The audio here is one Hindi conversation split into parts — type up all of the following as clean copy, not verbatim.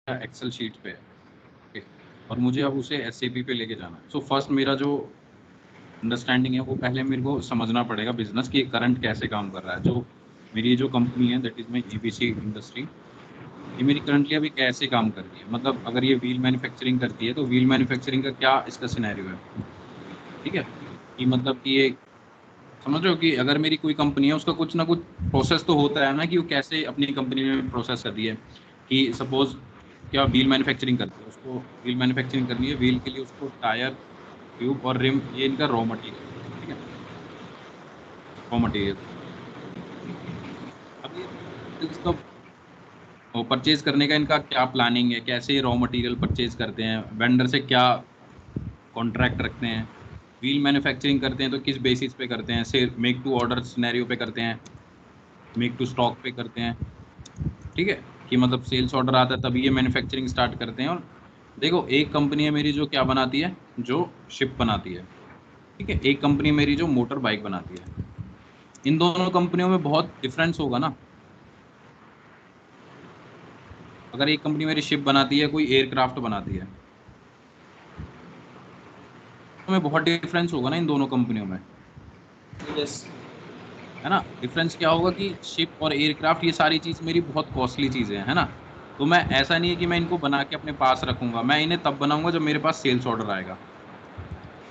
एक्सेल शीट पे है, ठीक है, और मुझे अब उसे एसएपी पे लेके जाना है। सो फर्स्ट मेरा जो अंडरस्टैंडिंग है वो पहले मेरे को समझना पड़ेगा बिजनेस की करंट कैसे काम कर रहा है। जो मेरी जो कंपनी है that is my EBC industry, ये मेरी करंटली अभी कैसे काम कर रही है। मतलब अगर ये व्हील मैन्युफैक्चरिंग करती है तो व्हील मैन्युफैक्चरिंग का क्या इसका सिनेरियो है, ठीक है, कि मतलब कि ये समझ रहे हो कि अगर मेरी कोई कंपनी है उसका कुछ ना कुछ प्रोसेस तो होता है ना, कि वो कैसे अपनी कंपनी में प्रोसेस कर रही है। कि सपोज क्या व्हील मैन्युफैक्चरिंग करती है, उसको व्हील मैन्युफैक्चरिंग करनी है, व्हील के लिए उसको टायर, ट्यूब और रिम, ये इनका रॉ मटेरियल है, ठीक है, रॉ मटेरियल। अब ये इसका परचेज करने का इनका क्या प्लानिंग है, कैसे रॉ मटेरियल परचेज करते हैं, वेंडर से क्या कॉन्ट्रैक्ट रखते हैं, व्हील मैन्युफैक्चरिंग करते हैं तो किस बेसिस पे करते हैं, से मेक टू ऑर्डर सिनेरियो पे करते हैं, मेक टू स्टॉक पे करते हैं, ठीक है, कि मतलब सेल्स ऑर्डर आता है तभी ये मैन्युफैक्चरिंग स्टार्ट करते हैं। और देखो एक कंपनी है मेरी जो क्या बनाती है, जो शिप बनाती है, ठीक है, एक कंपनी मेरी जो मोटर बाइक बनाती है। इन दोनों कंपनियों में बहुत डिफरेंस होगा ना। अगर एक कंपनी मेरी शिप बनाती है, कोई एयरक्राफ्ट बनाती है, तो में बहुत डिफरेंस होगा ना इन दोनों कंपनियों में, यस। है ना। डिफरेंस क्या होगा कि शिप और एयरक्राफ्ट ये सारी चीज मेरी बहुत कॉस्टली चीजें हैं, है ना। तो मैं ऐसा नहीं है कि मैं इनको बना के अपने पास रखूंगा, मैं इन्हें तब बनाऊंगा जब मेरे पास सेल्स ऑर्डर आएगा।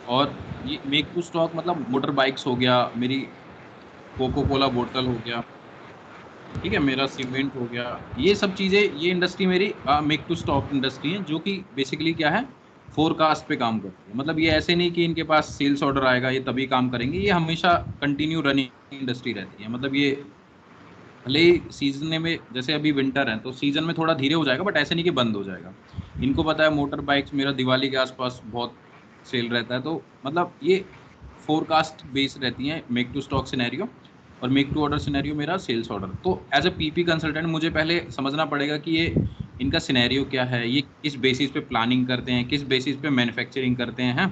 और ये मेक टू स्टॉक मतलब मोटर बाइक्स हो गया, मेरी कोको कोला बोतल हो गया, ठीक है, मेरा सीमेंट हो गया, ये सब चीजें, ये इंडस्ट्री मेरी मेक टू स्टॉक इंडस्ट्री है, जो कि बेसिकली क्या है, फोरकास्ट पे काम करती है। मतलब ये ऐसे नहीं कि इनके पास सेल्स ऑर्डर आएगा ये तभी काम करेंगे, ये हमेशा कंटिन्यू रनिंग इंडस्ट्री रहती है। मतलब ये भले ही सीजन में, जैसे अभी विंटर है तो सीजन में थोड़ा धीरे हो जाएगा, बट ऐसे नहीं कि बंद हो जाएगा। इनको पता है मोटर बाइक्स मेरा दिवाली के आसपास बहुत सेल रहता है, तो मतलब ये फोरकास्ट बेस्ड रहती है, मेक टू स्टॉक सिनेरियो और मेक टू ऑर्डर सिनेरियो मेरा सेल्स ऑर्डर। तो एज अ पीपी कंसल्टेंट मुझे पहले समझना पड़ेगा कि ये इनका सिनेरियो क्या है, ये किस बेसिस पे प्लानिंग करते हैं, किस बेसिस पे मैन्युफैक्चरिंग करते हैं।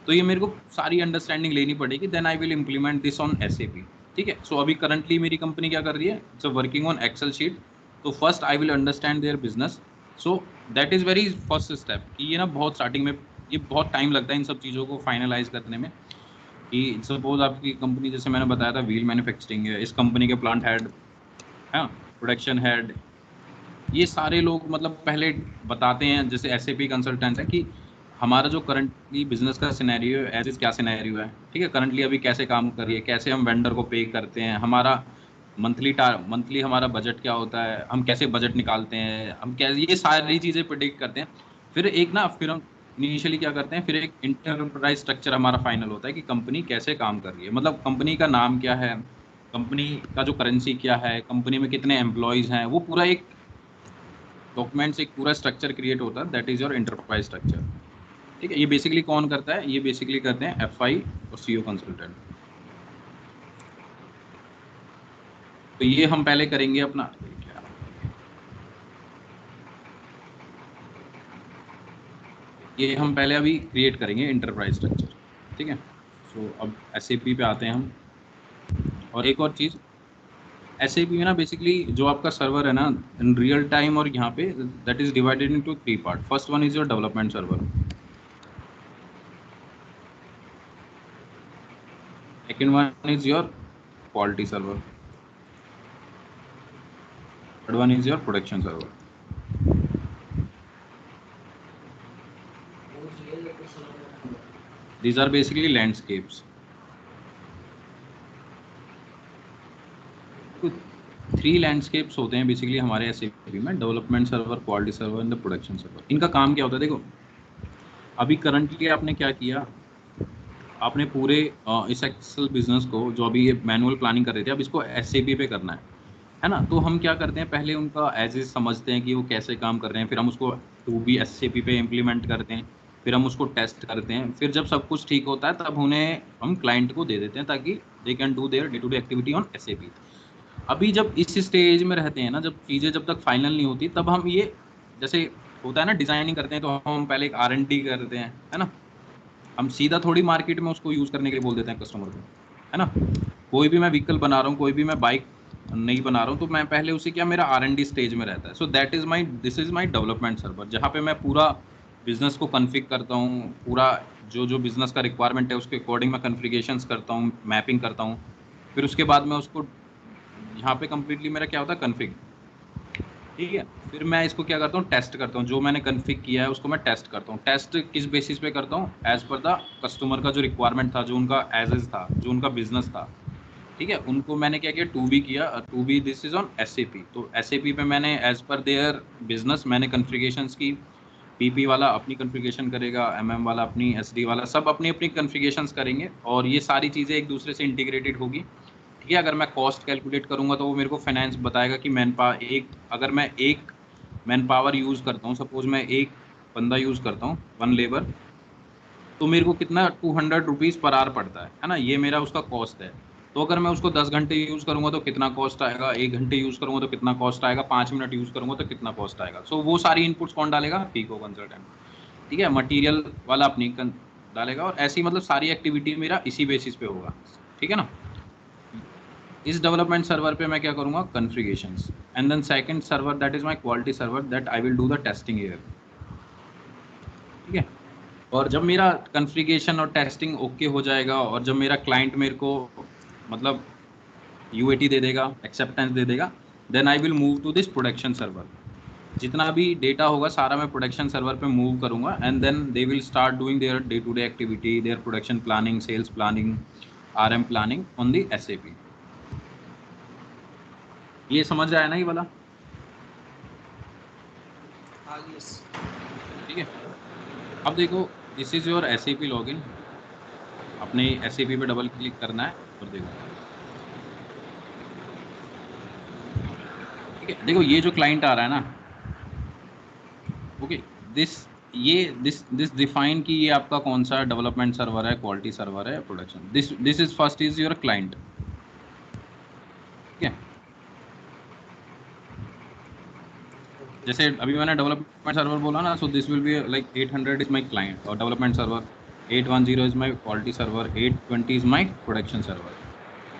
तो ये मेरे को सारी अंडरस्टैंडिंग लेनी पड़ेगी, then I will implement this on SAP, ठीक है। सो अभी करंटली मेरी कंपनी क्या कर रही है, it's working on Excel sheet. तो first I will understand their business. So that is very first step, कि ये ना बहुत स्टार्टिंग में ये बहुत टाइम लगता है इन सब चीज़ों को फाइनलाइज करने में। कि सपोज आपकी कंपनी, जैसे मैंने बताया था व्हील मैन्युफैक्चरिंग है, इस कंपनी के प्लांट हेड, हाँ, प्रोडक्शन हेड, ये सारे लोग मतलब पहले बताते हैं, जैसे एसएपी कंसल्टेंट है, कि हमारा जो करंटली बिजनेस का सिनेरियो है, एज इज क्या सिनेरियो है, ठीक है, करंटली अभी कैसे काम कर रही है, कैसे हम वेंडर को पे करते हैं, हमारा मंथली हमारा बजट क्या होता है, हम कैसे बजट निकालते हैं, हम कैसे ये सारी चीजें प्रिडिक्ट करते हैं। फिर हम इनिशियली क्या करते हैं, फिर एक इंटरप्राइज स्ट्रक्चर हमारा फाइनल होता है कि कंपनी कैसे काम कर रही है, मतलब कंपनी का नाम क्या है, कंपनी का जो करेंसी क्या है, कंपनी में कितने एम्प्लॉयज हैं, वो पूरा एक डॉक्यूमेंट्स, एक पूरा स्ट्रक्चर क्रिएट होता है, that is your enterprise structure, ठीक है। ये बेसिकली कौन करता है, ये बेसिकली करते हैं एफआई और सीओ कंसल्टेंट। तो ये हम पहले करेंगे अपना, ये हम पहले अभी क्रिएट करेंगे एंटरप्राइज स्ट्रक्चर, ठीक है। सो अब एसएपी पे आते हैं हम। और एक और चीज, एसएपी में ना बेसिकली जो आपका सर्वर है ना इन रियल टाइम, और यहाँ पे that is divided into 3 part. First one is your development server, second one is your quality server, third one is your production server. These are basically landscapes. तो 3 लैंडस्केप्स होते हैं बेसिकली हमारे एसएपी में, development server, quality server and the production server. इनका काम क्या होता है, देखो अभी करंटली आपने क्या किया, आपने पूरे इस एक्सेल बिजनेस को जो अभी ये मैनुअल प्लानिंग कर रहे थे, अब इसको एसएपी पे करना है ना। तो हम क्या करते हैं, पहले उनका एज इज समझते हैं कि वो कैसे काम कर रहे हैं, फिर हम उसको टू बी एसएपी पे इम्प्लीमेंट करते हैं, फिर हम उसको टेस्ट करते हैं, फिर जब सब कुछ ठीक होता है तब उन्हें हम क्लाइंट को दे देते हैं, ताकि they can do their day to day activity on SAP. अभी जब इस स्टेज में रहते हैं ना, जब चीजें जब तक फाइनल नहीं होती, तब हम ये, जैसे होता है ना डिजाइनिंग करते हैं, तो हम पहले एक R&D करते हैं, है ना। हम सीधा थोड़ी मार्केट में उसको यूज करने के लिए बोल देते हैं कस्टमर को, है ना। कोई भी मैं व्हीकल बना रहा हूँ, कोई भी मैं बाइक नहीं बना रहा हूँ तो मैं पहले उसे क्या मेरा R&D स्टेज में रहता है। So this is my development server, जहाँ पे मैं पूरा बिजनेस को कन्फिग करता हूँ, पूरा जो जो बिजनेस का रिक्वायरमेंट है उसके अकॉर्डिंग मैं कन्फिगरेशंस करता हूँ, मैपिंग करता हूँ। फिर उसके बाद मैं उसको यहाँ पे कंप्लीटली मेरा क्या होता है, कन्फिग। ठीक है, फिर मैं इसको क्या करता हूँ, टेस्ट करता हूँ। जो मैंने कन्फिग किया है उसको मैं टेस्ट करता हूँ। टेस्ट किस बेसिस पे करता हूँ, एज पर द कस्टमर का जो रिक्वायरमेंट था, जो उनका एज इज था, जो उनका बिजनेस था। ठीक है, उनको मैंने क्या किया, टू बी किया। To be this is on SAP। तो SAP पे मैंने एज पर देयर बिजनेस मैंने कन्फिगरेशंस की। PP वाला अपनी कन्फिगरेशन करेगा, MM वाला अपनी, SD वाला सब अपनी अपनी कन्फिगरेशंस करेंगे, और ये सारी चीज़ें एक दूसरे से इंटीग्रेटेड होगी। ठीक है, अगर मैं कॉस्ट कैलकुलेट करूंगा तो वो मेरे को फाइनेंस बताएगा कि अगर मैं एक मैन पावर यूज़ करता हूँ, सपोज मैं एक बंदा यूज़ करता हूँ, 1 लेबर, तो मेरे को कितना 200 रुपीज़ पर आवर पड़ता है ना, ये मेरा उसका कॉस्ट है। तो अगर मैं उसको 10 घंटे यूज़ करूंगा तो कितना कॉस्ट आएगा, 1 घंटे यूज़ करूंगा तो कितना कॉस्ट आएगा, 5 मिनट यूज़ करूंगा तो कितना कॉस्ट आएगा। सो वो सारी इनपुट्स कौन डालेगा, पीको कंसल्टेंट। ठीक है, मटेरियल वाला डालेगा, और ऐसी मतलब सारी एक्टिविटी मेरा इसी बेसिस पे होगा। ठीक है ना। इस डेवलपमेंट सर्वर पे मैं क्या करूंगा, configurations, and then second server that is my quality server, that I will do the testing here. ठीक है, और जब मेरा कॉन्फ़िगरेशन और टेस्टिंग ओके हो जाएगा, और जब मेरा क्लाइंट मेरे को मतलब UAT दे देगा, एक्सेप्टेंस दे देगा, then I will move to this production server. जितना भी डेटा होगा सारा मैं प्रोडक्शन सर्वर पे मूव करूंगा, and then they will start doing their day to day activity, their production planning, sales planning, RM planning on the SAP। ये समझ आया ना ये वाला। ठीक है, अब देखो, this is your SAP login. अपने SAP पे डबल क्लिक करना है और देखो। ठीक है, देखो ये जो क्लाइंट आ रहा है ना, ओके, दिस दिस डिफाइन कि ये आपका कौन सा डेवलपमेंट सर्वर है, क्वालिटी सर्वर है, production. This is first is your client. ठीक है, जैसे अभी मैंने डेवलपमेंट सर्वर बोला ना, so this will be like 800 is my client और development server, 810 is my quality server, 820 is my production server.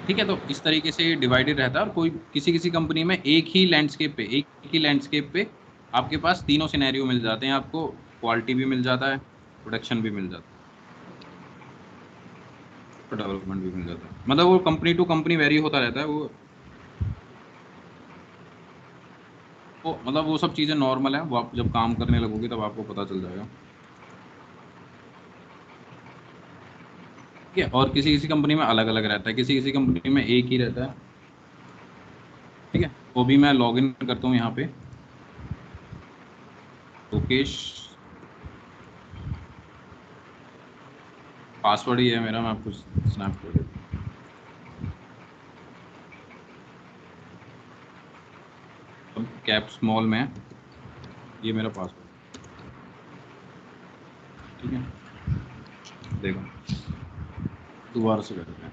ठीक है, तो इस तरीके से डिवाइडेड रहता है, और कोई किसी किसी कंपनी में एक ही लैंडस्केप पे आपके पास तीनों सिनेरियो मिल जाते हैं। आपको क्वालिटी भी मिल जाता है, प्रोडक्शन भी मिल जाता है, डेवलपमेंट भी मिल जाता है। मतलब वो कंपनी टू कंपनी वेरी होता रहता है वो मतलब वो सब चीज़ें नॉर्मल है, वो आप जब काम करने लगोगे तब आपको पता चल जाएगा। ठीक है, और किसी किसी कंपनी में अलग अलग रहता है, किसी किसी कंपनी में एक ही रहता है। ठीक है, वो भी मैं लॉग इन करता हूँ यहाँ पे, लोकेश, पासवर्ड ही है मेरा, मैं आपको स्नैप कर देता हूँ, कैप स्मॉल में है, ये मेरा पासवर्ड। ठीक है, देखो दोबारा से करते हैं।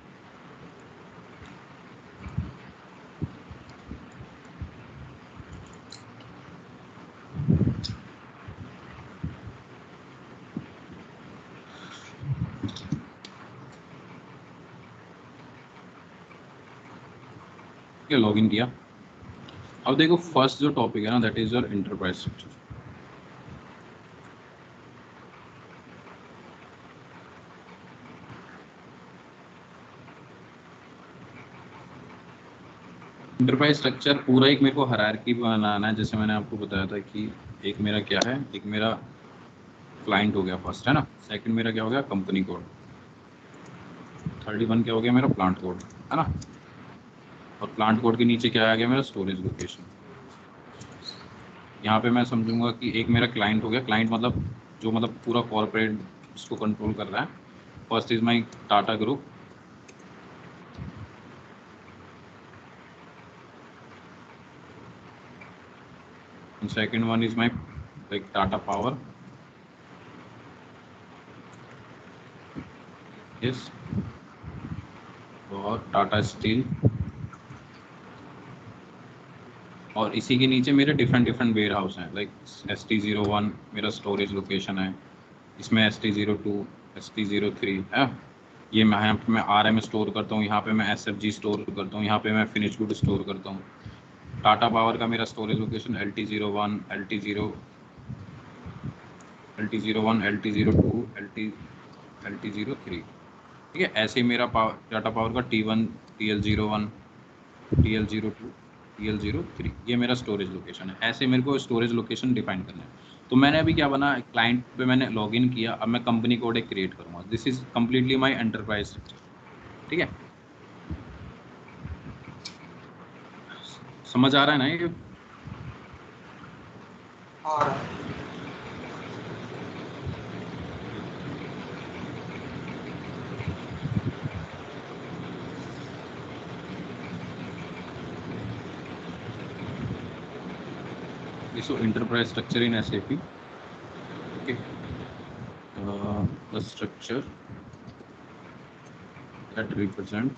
ठीक है, लॉग इन किया। अब देखो फर्स्ट जो टॉपिक है ना, that is your enterprise structure. Enterprise structure पूरा एक मेरे को हायरार्की बनाना है, जैसे मैंने आपको बताया था कि एक मेरा क्या है, एक मेरा क्लाइंट हो गया फर्स्ट, है ना। सेकंड मेरा क्या हो गया, कंपनी कोड। 31 क्या हो गया मेरा, प्लांट कोड, है ना। और प्लांट कोड के नीचे क्या आ गया मेरा, स्टोरेज लोकेशन। यहाँ पे मैं समझूंगा कि एक मेरा क्लाइंट हो गया, क्लाइंट मतलब जो मतलब पूरा कॉर्पोरेट इसको कंट्रोल कर रहा है। First is my Tata group, and second one is my like Tata Power, yes, और टाटा स्टील। और इसी के नीचे मेरे डिफरेंट डिफरेंट वेयर हाउस हैं, लाइक ST01 मेरा स्टोरेज लोकेशन है, इसमें ST02, ST03 है, ये मैं यहाँ पे मैं RM स्टोर करता हूँ, यहाँ पे मैं SFG स्टोर करता हूँ, यहाँ पे मैं फिनिश गुड स्टोर करता हूँ। टाटा पावर का मेरा storage location LT01, LT01, LT02, LT03, ठीक है। ऐसे ही मेरा टाटा पावर का T1, TL01, TL02, TL03, ये मेरा स्टोरेज लोकेशन है। ऐसे मेरे को स्टोरेज लोकेशन डिफाइन करना है। तो मैंने अभी क्या बना, क्लाइंट पे मैंने लॉगिन किया, अब मैं कंपनी कोड एक क्रिएट करूंगा। This is completely my enterprise structure, ठीक है। समझ आ रहा है ना ये? और So enterprise structure in SAP, okay. The structure that represent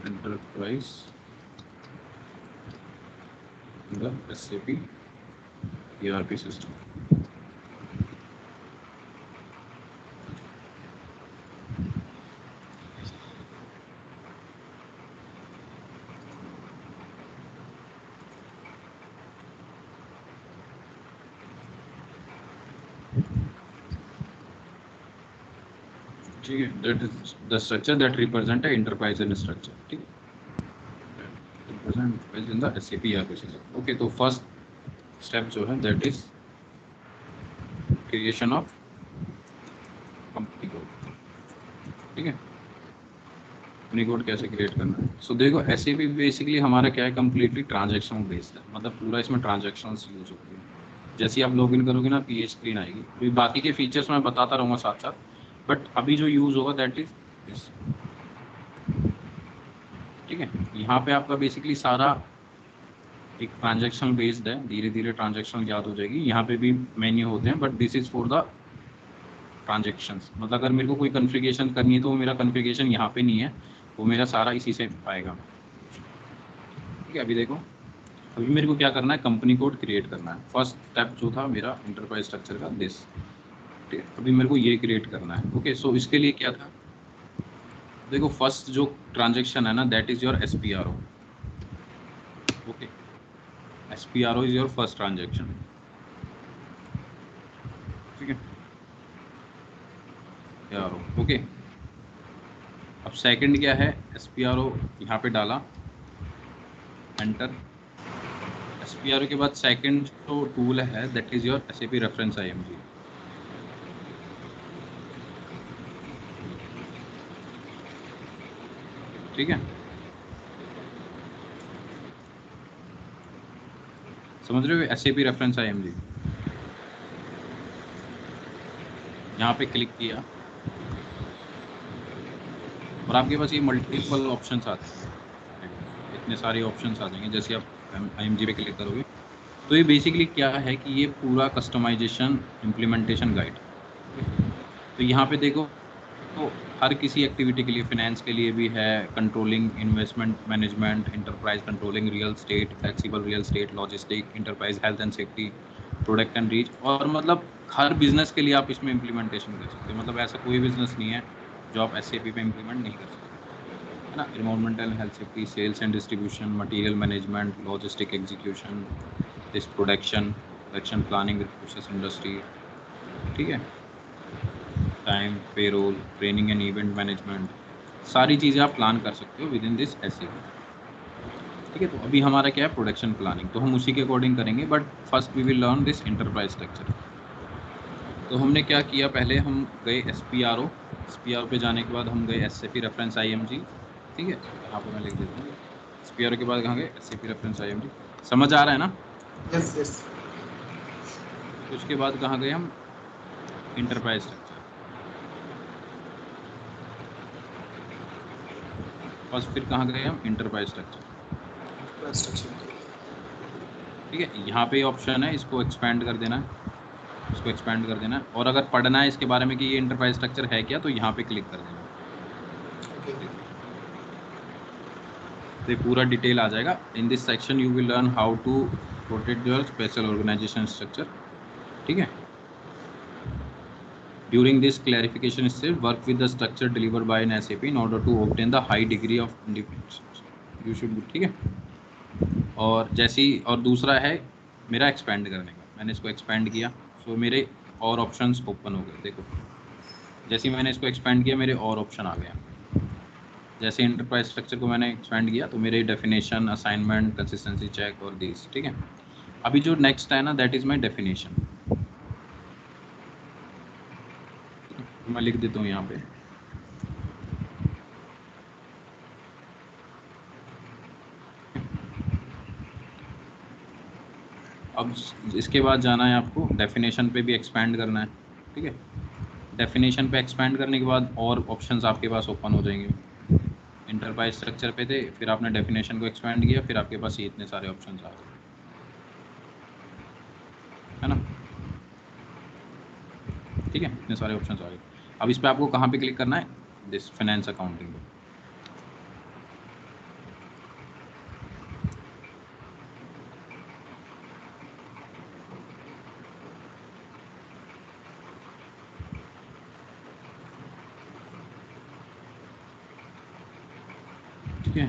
enterprise in the SAP ERP system. ठीक है, that is the structure that represent a enterprise in structure, ठीक है, represent enterprise in the SAP ERP system. Okay, तो first step जो है that is creation of company code, ठीक है। कंपनी कोड कैसे क्रिएट करना है? सो देखो SAP बेसिकली हमारा क्या है, कम्प्लीटली ट्रांजेक्शन बेस्ड है, मतलब पूरा इसमें ट्रांजेक्शंस यूज होती है। जैसे आप लॉगिन करोगे ना, ये स्क्रीन आएगी। अभी बाकी के फीचर्स मैं बताता रहूँगा साथ साथ, बट अभी जो यूज होगा दैट इज दिस, ठीक है। यहाँ पे आपका बेसिकली सारा एक ट्रांजेक्शन बेस्ड है, धीरे धीरे ट्रांजेक्शन याद हो जाएगी। यहाँ पे भी मेन्यू होते हैं, but this is for the transactions. मतलब अगर मेरे को कोई कॉन्फ़िगरेशन करनी है तो वो मेरा कॉन्फ़िगरेशन यहाँ पे नहीं है, वो मेरा सारा इसी से आएगा, ठीक है। अभी देखो, अभी मेरे को क्या करना है, कंपनी कोड क्रिएट करना है। फर्स्ट स्टेप जो था मेरा इंटरप्राइज स्ट्रक्चर का दिस, ठीक है। अभी मेरे को ये क्रिएट करना है, ओके। सो इसके लिए क्या था, देखो फर्स्ट जो ट्रांजेक्शन है ना, that is your SPRO, okay. SPRO is your first transaction, ठीक है, SPRO, ओके। अब सेकंड क्या है, SPRO यहाँ पे डाला, एंटर। SPRO के बाद सेकंड जो टूल है that is your SAP reference IMG, ठीक है। समझ रहे हो, SAP रेफरेंस IMG। यहाँ पे क्लिक किया और आपके पास ये मल्टीपल ऑप्शंस आते हैं, इतने सारे ऑप्शंस आ जाएंगे। जैसे आप IMG पे क्लिक करोगे तो ये बेसिकली क्या है कि ये पूरा कस्टमाइजेशन इम्प्लीमेंटेशन गाइड। तो यहाँ पे देखो, तो हर किसी एक्टिविटी के लिए, फिनेंस के लिए भी है, controlling, investment management, enterprise controlling, real estate, flexible real estate, logistic, enterprise health and safety, product and reach. और मतलब हर बिजनेस के लिए आप इसमें इम्प्लीमेंटेशन कर सकते हो। मतलब ऐसा कोई बिजनेस नहीं है जो आप SAP पे इम्प्लीमेंट नहीं कर सकते, है ना। Environmental health safety, sales and distribution, material management, logistic execution, this production planning with process industry, ठीक है। Time, payroll, training and event management, सारी चीज़ें आप प्लान कर सकते हो विद इन दिस SAP, ठीक है। तो अभी हमारा क्या है, प्रोडक्शन प्लानिंग, तो हम उसी के अकॉर्डिंग करेंगे। But first we will learn this enterprise structure. तो हमने क्या किया, पहले हम गए SPRO पे जाने के बाद हम गए SAP रेफरेंस IMG, ठीक है। यहाँ पे मैं लिख देता हूँ, SPRO के बाद कहाँ गए, SAP रेफरेंस IMG। समझ आ रहा है ना? Yes yes. तो उसके बाद कहाँ गए हम, इंटरप्राइज स्ट्रक्चर। फर्स्ट फिर कहाँ गए हम, इंटरप्राइज स्ट्रक्चर, ठीक है। यहाँ पे ऑप्शन है, इसको एक्सपेंड कर देना है, इसको एक्सपेंड कर देना है। और अगर पढ़ना है इसके बारे में कि ये इंटरप्राइज स्ट्रक्चर है क्या, तो यहाँ पे क्लिक कर देना, तो ये पूरा डिटेल आ जाएगा। In this section you will learn how to protect your special organization structure, ठीक है। During this clarification step, work with the structure delivered by an SAP in order to obtain the high degree of independence. You should be, ठीक है। और जैसे ही, और दूसरा है मेरा एक्सपेंड करने का, मैंने इसको एक्सपेंड किया, सो मेरे और ऑप्शंस ओपन हो गए। देखो जैसे ही मैंने इसको एक्सपेंड किया मेरे और ऑप्शन आ गए। जैसे इंटरप्राइज स्ट्रक्चर को मैंने एक्सपेंड किया तो मेरे डेफिनेशन, असाइनमेंट, कंसिस्टेंसी चेक और दिस, ठीक है। अभी जो नेक्स्ट है ना, दैट इज माय डेफिनेशन। तो मैं लिख देता हूँ यहाँ पे, अब इसके बाद जाना है आपको डेफिनेशन पे भी एक्सपेंड करना है, ठीक है। डेफिनेशन पे एक्सपेंड करने के बाद और ऑप्शंस आपके पास ओपन हो जाएंगे। इंटरप्राइज स्ट्रक्चर पे थे, फिर आपने डेफिनेशन को एक्सपेंड किया, फिर आपके पास ये इतने सारे ऑप्शंस आ गए, है ना, ठीक है, इतने सारे ऑप्शंस आ गए। अब इस पे आपको कहाँ पे क्लिक करना है, दिस फाइनेंस अकाउंटिंग पे। ठीक है,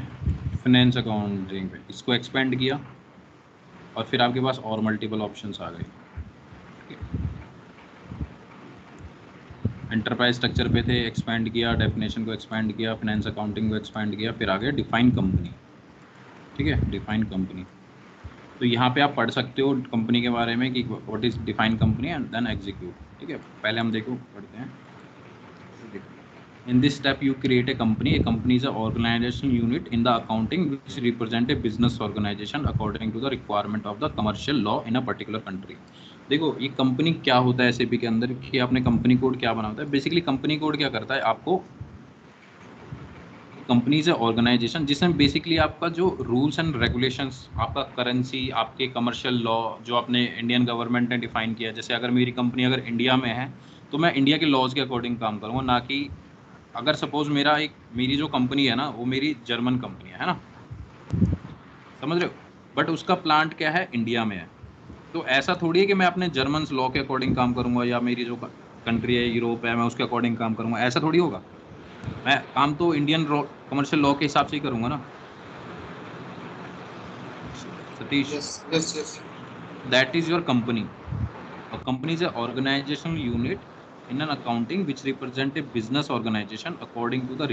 फाइनेंस अकाउंटिंग पे इसको एक्सपेंड किया और फिर आपके पास और मल्टीपल ऑप्शंस आ गए। एंटरप्राइज स्ट्रक्चर पे थे, एक्सपेंड किया, डेफिनेशन को एक्सपेंड किया, फाइनेंस अकाउंटिंग को एक्सपेंड किया, फिर आ गया डिफाइन कंपनी, ठीक है, डिफाइन कंपनी। तो यहाँ पे आप पढ़ सकते हो कंपनी के बारे में कि what is define company and then execute, ठीक है। पहले हम देखो पढ़ते हैं। In this step, you create a company. A company is an organizational unit in the accounting which represent a business organization according to the requirement of the commercial law in a particular country. देखो ये कंपनी क्या होता है SAP के अंदर, कि आपने कंपनी कोड क्या बना होता है। बेसिकली कंपनी कोड क्या करता है, आपको कंपनी से ऑर्गेनाइजेशन जिसमें बेसिकली आपका जो रूल्स एंड रेगुलेशंस, आपका करेंसी, आपके कमर्शियल लॉ जो आपने इंडियन गवर्नमेंट ने डिफाइन किया। जैसे अगर मेरी कंपनी अगर इंडिया में है तो मैं इंडिया के लॉज के अकॉर्डिंग काम करूँगा, ना कि अगर सपोज मेरी जो कंपनी है ना वो मेरी जर्मन कंपनी है ना, समझ रहे हो, बट उसका प्लांट क्या है, इंडिया में है। तो ऐसा थोड़ी है कि मैं अपने जर्मन लॉ के अकॉर्डिंग काम करूंगा या मेरी जो कंट्री है यूरोप है मैं उसके अकॉर्डिंग काम करूंगा, ऐसा थोड़ी होगा। मैं काम तो इंडियन कमर्शियल लॉ के हिसाब से ही करूंगा ना, Satish. Yes, yes, yes. That is your company. A company is an organizational unit in an accounting which represent a business organization according to the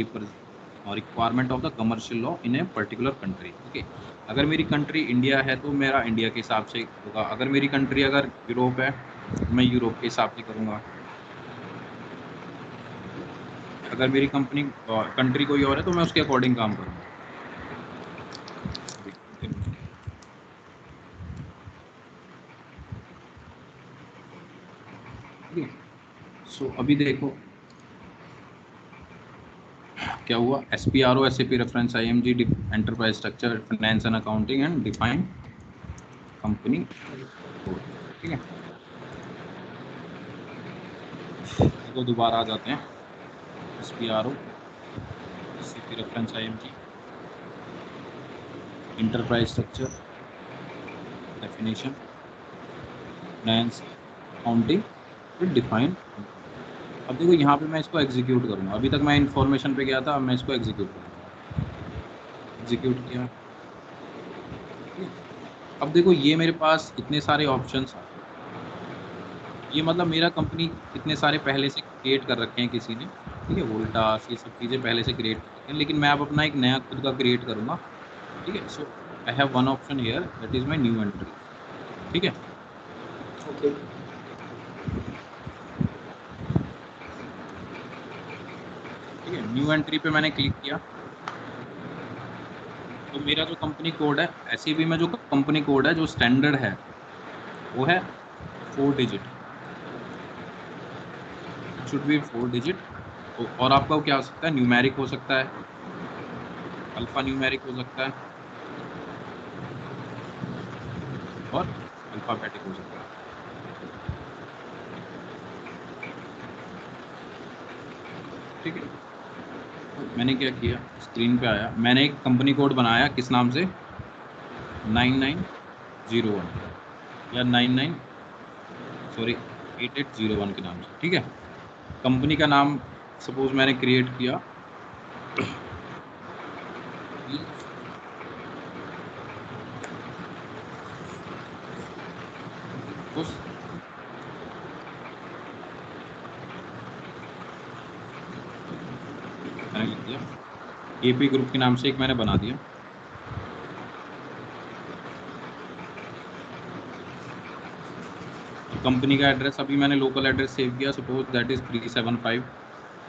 requirement of the commercial law in a particular country. Okay. अगर मेरी कंट्री इंडिया है तो मेरा इंडिया के हिसाब से होगा, अगर मेरी कंट्री अगर यूरोप है तो मैं यूरोप के हिसाब से करूँगा, अगर मेरी कंट्री कोई और है तो मैं उसके अकॉर्डिंग काम करूँगा। ठीक है, सो अभी देखो क्या हुआ। SPRO SAP reference IMG enterprise structure finance and accounting and define company code, ठीक है। तो दोबारा आ जाते हैं। SPRO SAP reference IMG enterprise structure definition finance accounting फिर डिफाइन। अब देखो यहाँ पे मैं इसको एग्जीक्यूट करूँगा, अभी तक मैं इन्फॉर्मेशन पे गया था, अब मैं इसको एग्जीक्यूट करूँगा। एग्जीक्यूट किया, अब देखो ये मेरे पास इतने सारे ऑप्शंस, ये मतलब मेरा कंपनी इतने सारे पहले से क्रिएट कर रखे हैं किसी ने, ठीक है, वोल्टास ये सब चीज़ें पहले से क्रिएट कर रखे हैं, लेकिन मैं अब अपना एक नया खुद का क्रिएट करूँगा, ठीक है। So I have one option here that is my new entry, ठीक है। Okay. ठीक है, न्यू एंट्री पे मैंने क्लिक किया तो मेरा जो कंपनी कोड है, SAP में जो कंपनी कोड है जो स्टैंडर्ड है वो है 4 डिजिट, शुड बी 4 डिजिट। और आपका क्या हो सकता है, न्यूमेरिक हो सकता है, अल्फा न्यूमेरिक हो सकता है और अल्फाबेटिक हो सकता है, ठीक है। तो मैंने क्या किया, स्क्रीन पे आया, मैंने एक कंपनी कोड बनाया किस नाम से, 9901 या 8801 के नाम से, ठीक है। कंपनी का नाम सपोज मैंने क्रिएट किया, उस मैंने लिख दिया एपी ग्रुप के नाम से एक मैंने बना दिया। कंपनी का एड्रेस अभी मैंने लोकल एड्रेस सेव किया, सपोज दैट इज 375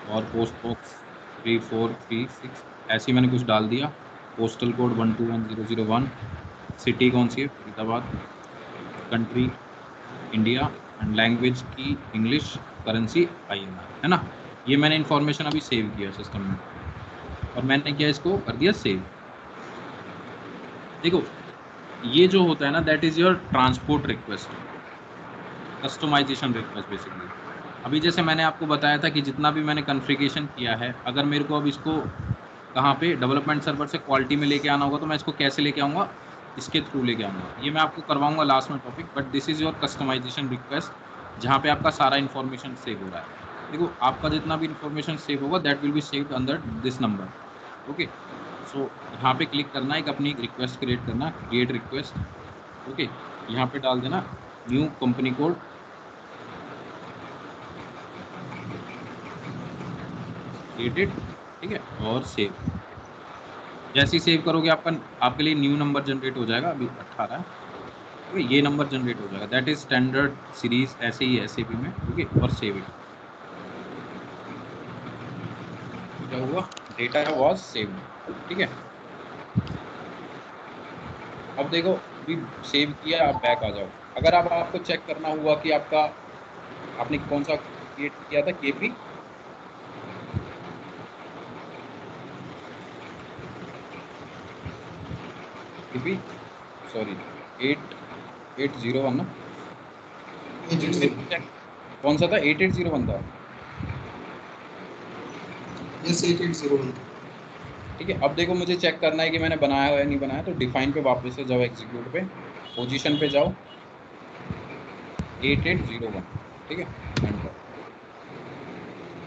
और पोस्ट बॉक्स 3436, ऐसे ही मैंने कुछ डाल दिया। पोस्टल कोड 121001, सिटी कौन सी है, Faridabad, country India, and language की इंग्लिश, करेंसी INR, है ना। ये मैंने इन्फॉर्मेशन अभी सेव किया सिस्टम में, और मैंने क्या इसको कर दिया सेव। देखो ये जो होता है ना, that is your transport request, customization request basically. अभी जैसे मैंने आपको बताया था कि जितना भी मैंने कॉन्फ़िगरेशन किया है, अगर मेरे को अब इसको कहाँ पे डेवलपमेंट सर्वर से क्वालिटी में लेके आना होगा, तो मैं इसको कैसे लेके आऊँगा, इसके थ्रू लेके आऊँगा। ये मैं आपको करवाऊँगा लास्ट में topic, but this is your customization request, जहाँ पे आपका सारा इन्फॉर्मेशन सेव हो रहा है। देखो आपका जितना भी इन्फॉर्मेशन सेव होगा, that will be saved under this number. Okay, so यहाँ पे क्लिक करना, एक अपनी रिक्वेस्ट क्रिएट करना, क्रिएट रिक्वेस्ट। ओके, यहाँ पे डाल देना न्यू कंपनी कोड, क्रिएटेड, ठीक है, और सेव। जैसे ही सेव करोगे आपके लिए न्यू नंबर जनरेट हो जाएगा, अभी 18 है, ठीक है, ये नंबर जनरेट हो जाएगा, दैट इज स्टैंडर्ड सीरीज, ऐसे ही SAP में, ठीक है, और सेव इट। क्या हुआ, डेटा वाज सेव्ड, ठीक है। अब देखो अभी सेव किया, आप बैक आ जाओ। अगर अब आपको चेक करना हुआ कि आपने कौन सा क्रिएट किया था, केपी सॉरी 8801 ना, मेरे को check कौन सा था, 8801 था। यस 8801। ठीक है, अब देखो मुझे चेक करना है कि मैंने बनाया है या नहीं बनाया, तो डिफाइन पे वापस से जाओ, एग्जीक्यूट पे, पोजीशन पे जाओ, 8801, ठीक है, एंटर।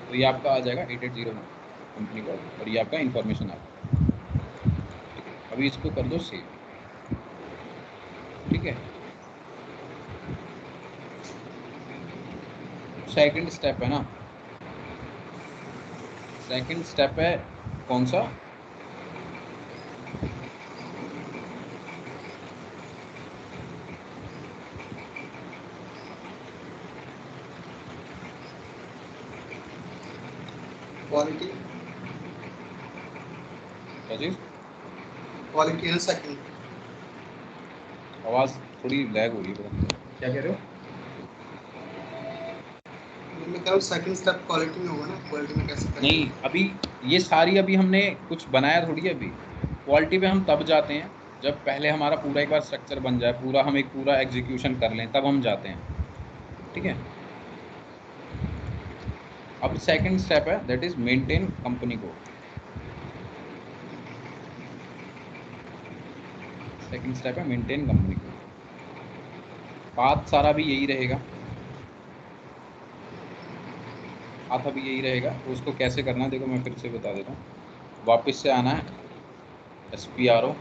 तो ये आपका आ जाएगा 8801 कंपनी कोड, और ये आपका इन्फॉर्मेशन आ जाएगा। ठीक है, अभी इसको कर दो सेव, ठीक है। सेकंड स्टेप है ना, सेकंड स्टेप है कौन सा, क्वालिटी, क्या चीज, क्वालिटी है सेकंड। आवाज थोड़ी लैग हो रही है, क्या कह रहे हो। मैं कह रहा हूँ सेकंड स्टेप क्वालिटी में होगा ना, क्वालिटी में कैसे नहीं, करेंगे। अभी ये सारी अभी हमने कुछ बनाया थोड़ी है, अभी क्वालिटी पे हम तब जाते हैं जब पहले हमारा पूरा एक बार स्ट्रक्चर बन जाए, पूरा हम एक पूरा एग्जीक्यूशन कर लें, तब हम जाते हैं, ठीक है। अब सेकंड स्टेप है, that is maintain company code. Second step है मेंटेन कंपनी कोड, पाथ सारा भी यही रहेगा, पाथ अभी यही रहेगा। तो उसको कैसे करना है देखो, मैं फिर से बता देता हूँ। वापस से आना है SPRO,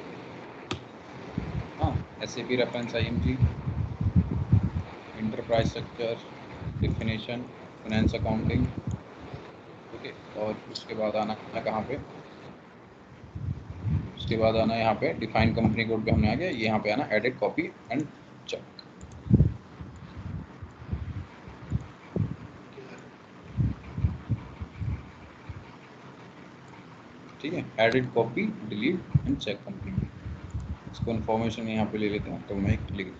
हाँ, SAP reference IMG, enterprise structure, definition, finance accounting, okay, और उसके बाद आना है कहाँ पे, उसके बाद आना है यहाँ पे डिफाइन कंपनी कोड पे हमने आ गया, यहाँ पे आना एडिट कॉपी एंड चेक, ठीक है, edit copy delete and check company. इसको इन्फॉर्मेशन यहाँ पे ले लेते हैं, तो मैं लिख,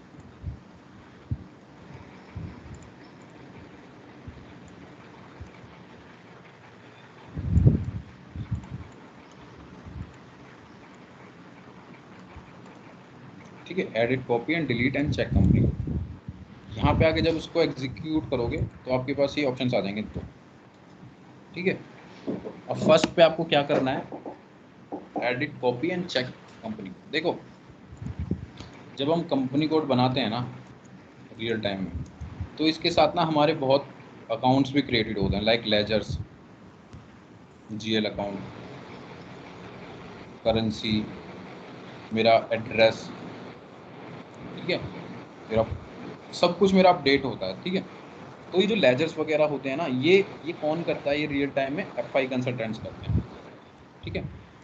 ठीक है, edit copy and delete and check company. यहाँ पे आके जब उसको एग्जीक्यूट करोगे तो आपके पास ये ऑप्शंस आ जाएंगे दो, ठीक है। अब फर्स्ट पे आपको क्या करना है, edit copy and check company. देखो जब हम कंपनी कोड बनाते हैं ना रियल टाइम में, तो इसके साथ ना हमारे बहुत अकाउंट्स भी क्रिएटेड होते हैं, like ledgers, GL account, currency, मेरा एड्रेस, ठीक है, मेरा सब कुछ मेरा अपडेट होता है, ठीक है। तो ये जो लेजर्स वगैरह होते हैं ना, ये कौन करता है, ये रियल टाइम में एफआई कंसल्टेंट्स करते हैं, ठीक है।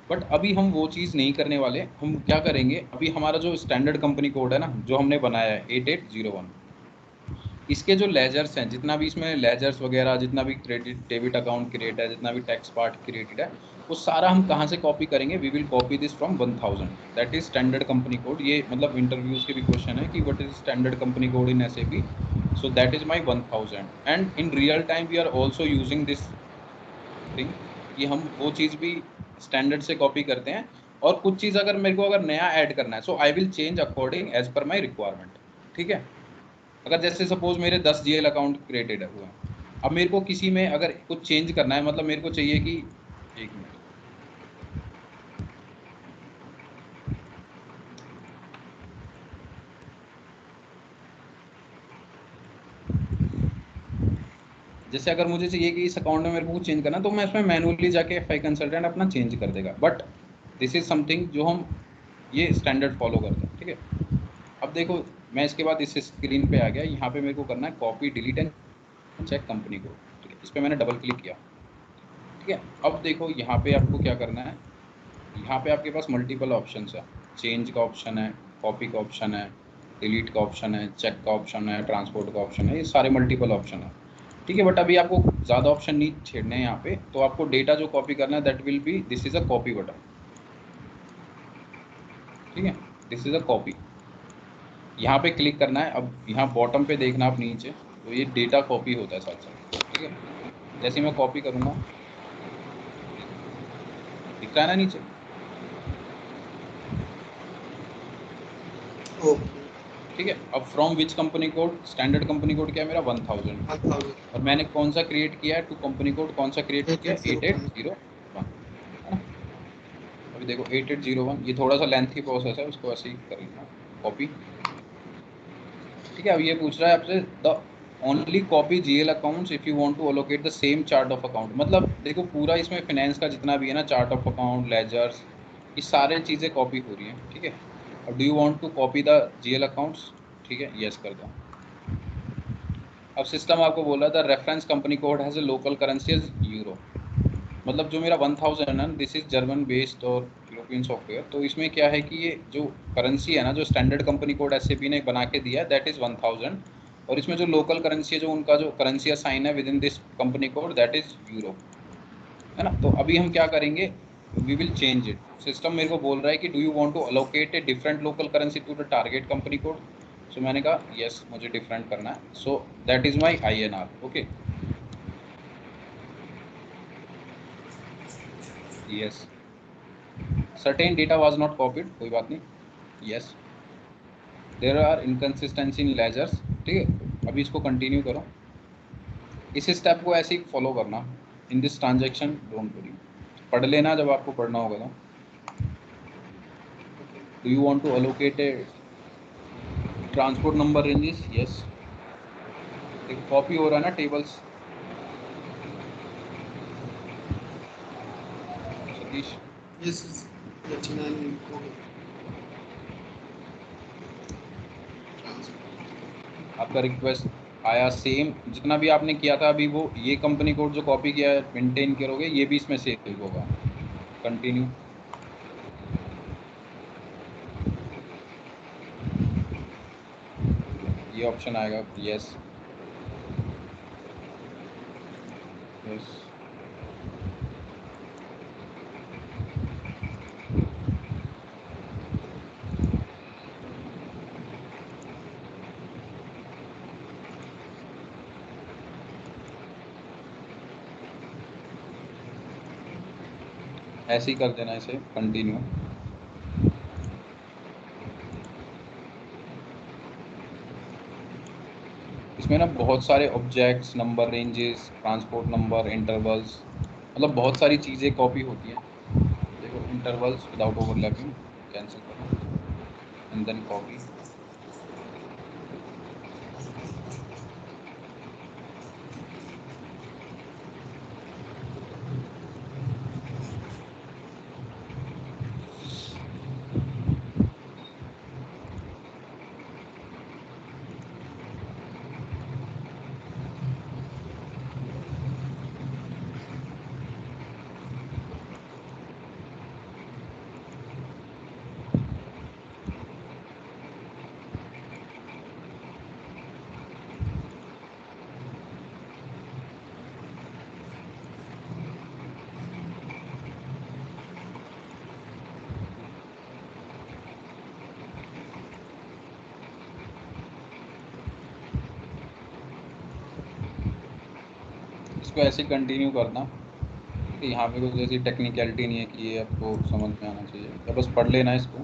बट अभी हम वो चीज़ नहीं करने वाले। हम क्या करेंगे, अभी हमारा जो स्टैंडर्ड कंपनी कोड है ना, जो हमने बनाया है 8801, इसके जो लेजर्स हैं, जितना भी इसमें लेजर्स वगैरह, जितना भी क्रेडिट डेबिट अकाउंट क्रिएट है, जितना भी टैक्स पार्ट क्रिएटेड है, वो सारा हम कहाँ से कॉपी करेंगे, we will copy this from 1000, that is standard company code. ये मतलब इंटरव्यूज के भी क्वेश्चन है कि what is standard company code in SAP, so that is my 1000, and in real time we are also using this thing, कि हम वो चीज़ भी स्टैंडर्ड से कॉपी करते हैं। और कुछ चीज़ अगर मेरे को अगर नया ऐड करना है, so I will change according as per my requirement, ठीक है। अगर जैसे सपोज मेरे 10 जीएल अकाउंट क्रिएटेड हुए हैं, अब मेरे को किसी में अगर कुछ चेंज करना है, मतलब मेरे को चाहिए कि, एक मिनट, जैसे अगर मुझे चाहिए कि इस अकाउंट में मेरे को कुछ चेंज करना है, तो मैं इसमें मैनुअली जाके एफआई कंसल्टेंट अपना चेंज कर देगा। बट दिस इज समथिंग जो हम ये स्टैंडर्ड फॉलो करते हैं, ठीक है। अब देखो, मैं इसके बाद इस स्क्रीन पे आ गया, यहाँ पे मेरे को करना है copy delete and check company को, ठीक है। इस पर मैंने डबल क्लिक किया, ठीक है। अब देखो यहाँ पे आपको क्या करना है, यहाँ पे आपके पास मल्टीपल ऑप्शन है, चेंज का ऑप्शन है, कॉपी का ऑप्शन है, डिलीट का ऑप्शन है, चेक का ऑप्शन है, ट्रांसपोर्ट का ऑप्शन है, ये सारे मल्टीपल ऑप्शन है, ठीक है। बट अभी आपको ज़्यादा ऑप्शन नहीं छेड़ने हैं यहाँ पे, तो आपको डेटा जो कॉपी करना है that will B, this is a copy button, ठीक है, दिस इज अ कॉपी। यहाँ पे क्लिक करना है। अब यहाँ बॉटम पे देखना आप नीचे, तो ये डेटा कॉपी होता है साथ साथ, ठीक है। जैसे मैं कॉपी करूँगा, दिख रहा है ना नीचे, ओके। ठीक है। अब from which company code, standard company code क्या है मेरा 1000, 1000 और मैंने कौन सा क्रिएट किया है, टू कंपनी कोड कौन सा क्रिएट किया है, 8801। 8801, है ना। अभी देखो 8801, ये थोड़ा सा लेंथी प्रोसेस है, उसको ऐसे ही कर लेना, कॉपी, ठीक है। अब ये पूछ रहा है आपसे, the only copy GL accounts if you want to allocate the same chart of account, मतलब देखो पूरा इसमें फाइनेंस का जितना भी है ना, चार्ट ऑफ अकाउंट, लेजर्स, ये सारे चीज़ें कॉपी हो रही हैं, ठीक है। और do you want to copy the GL accounts, ठीक है, यस कर दो। अब सिस्टम आपको बोला था reference company code has a local currency as euro, मतलब जो मेरा 1000 है, दिस इज जर्मन बेस्ड और यूरोपियन सॉफ्टवेयर, तो इसमें क्या है कि ये जो करेंसी है ना, जो स्टैंडर्ड कंपनी कोड एसएपी ने बना के दिया है, दैट इज 1000, और इसमें जो लोकल करेंसी है, जो उनका जो करेंसी असाइन है within this company code, that is euro, है ना। तो अभी हम क्या करेंगे, we will change it. System मेरे को बोल रहा है कि do you want to allocate a different local currency to the target company code, so मैंने कहा यस, मुझे डिफरेंट करना है, so that is my INR, okay, yes. Certain data was not copied, कोई बात नहीं, yes. There are inconsistency in ledgers, ठीक है। अभी इसको कंटिन्यू करो, इस स्टेप को ऐसे ही फॉलो करना, in this transaction don't worry, पढ़ लेना जब आपको पढ़ना होगा तो। Do you want to allocate a transport number ranges, yes. देखो कॉपी हो रहा है ना टेबल्स, सतीश, यस यस 89 हो गया। आपका रिक्वेस्ट आया, सेम जितना भी आपने किया था अभी, वो ये कंपनी कोड जो कॉपी किया है मेंटेन करोगे, ये भी इसमें सेव होगा, कंटिन्यू, ये ऑप्शन आएगा, यस यस। ऐसे ही कर देना, इसे कंटिन्यू। इसमें ना बहुत सारे objects, number ranges, transport number, intervals, मतलब बहुत सारी चीज़ें कॉपी होती हैं। देखो इंटरवल्स विदाउट ओवरलैपिंग, कैंसिल करो, एंड देन कॉपी, इसको ऐसे कंटिन्यू करना। ठीक है, यहाँ पे कोई जैसी टेक्निकलिटी नहीं है कि ये आपको समझ में आना चाहिए, या बस पढ़ लेना इसको।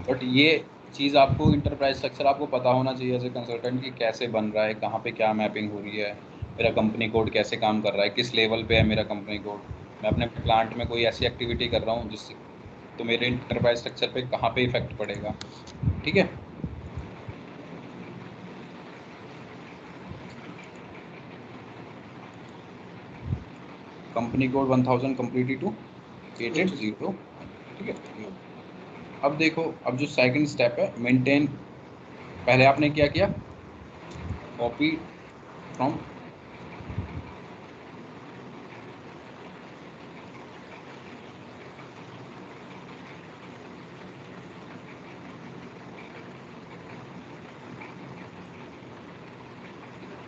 बट ये चीज़ आपको इंटरप्राइज स्ट्रक्चर आपको पता होना चाहिए एज ए कंसल्टेंट कि कैसे बन रहा है, कहाँ पे क्या मैपिंग हो रही है, मेरा कंपनी कोड कैसे काम कर रहा है, किस लेवल पे है मेरा कंपनी कोड, मैं अपने प्लांट में कोई ऐसी एक्टिविटी कर रहा हूँ जिससे तो मेरे इंटरप्राइज स्ट्रक्चर पे कहाँ पे इफेक्ट पड़ेगा। ठीक है, कंपनी कोड 1000 कंप्लीटली टू 880। ठीक है, अब देखो, अब जो सेकंड स्टेप है मेंटेन, पहले आपने क्या किया, कॉपी फ्रॉम,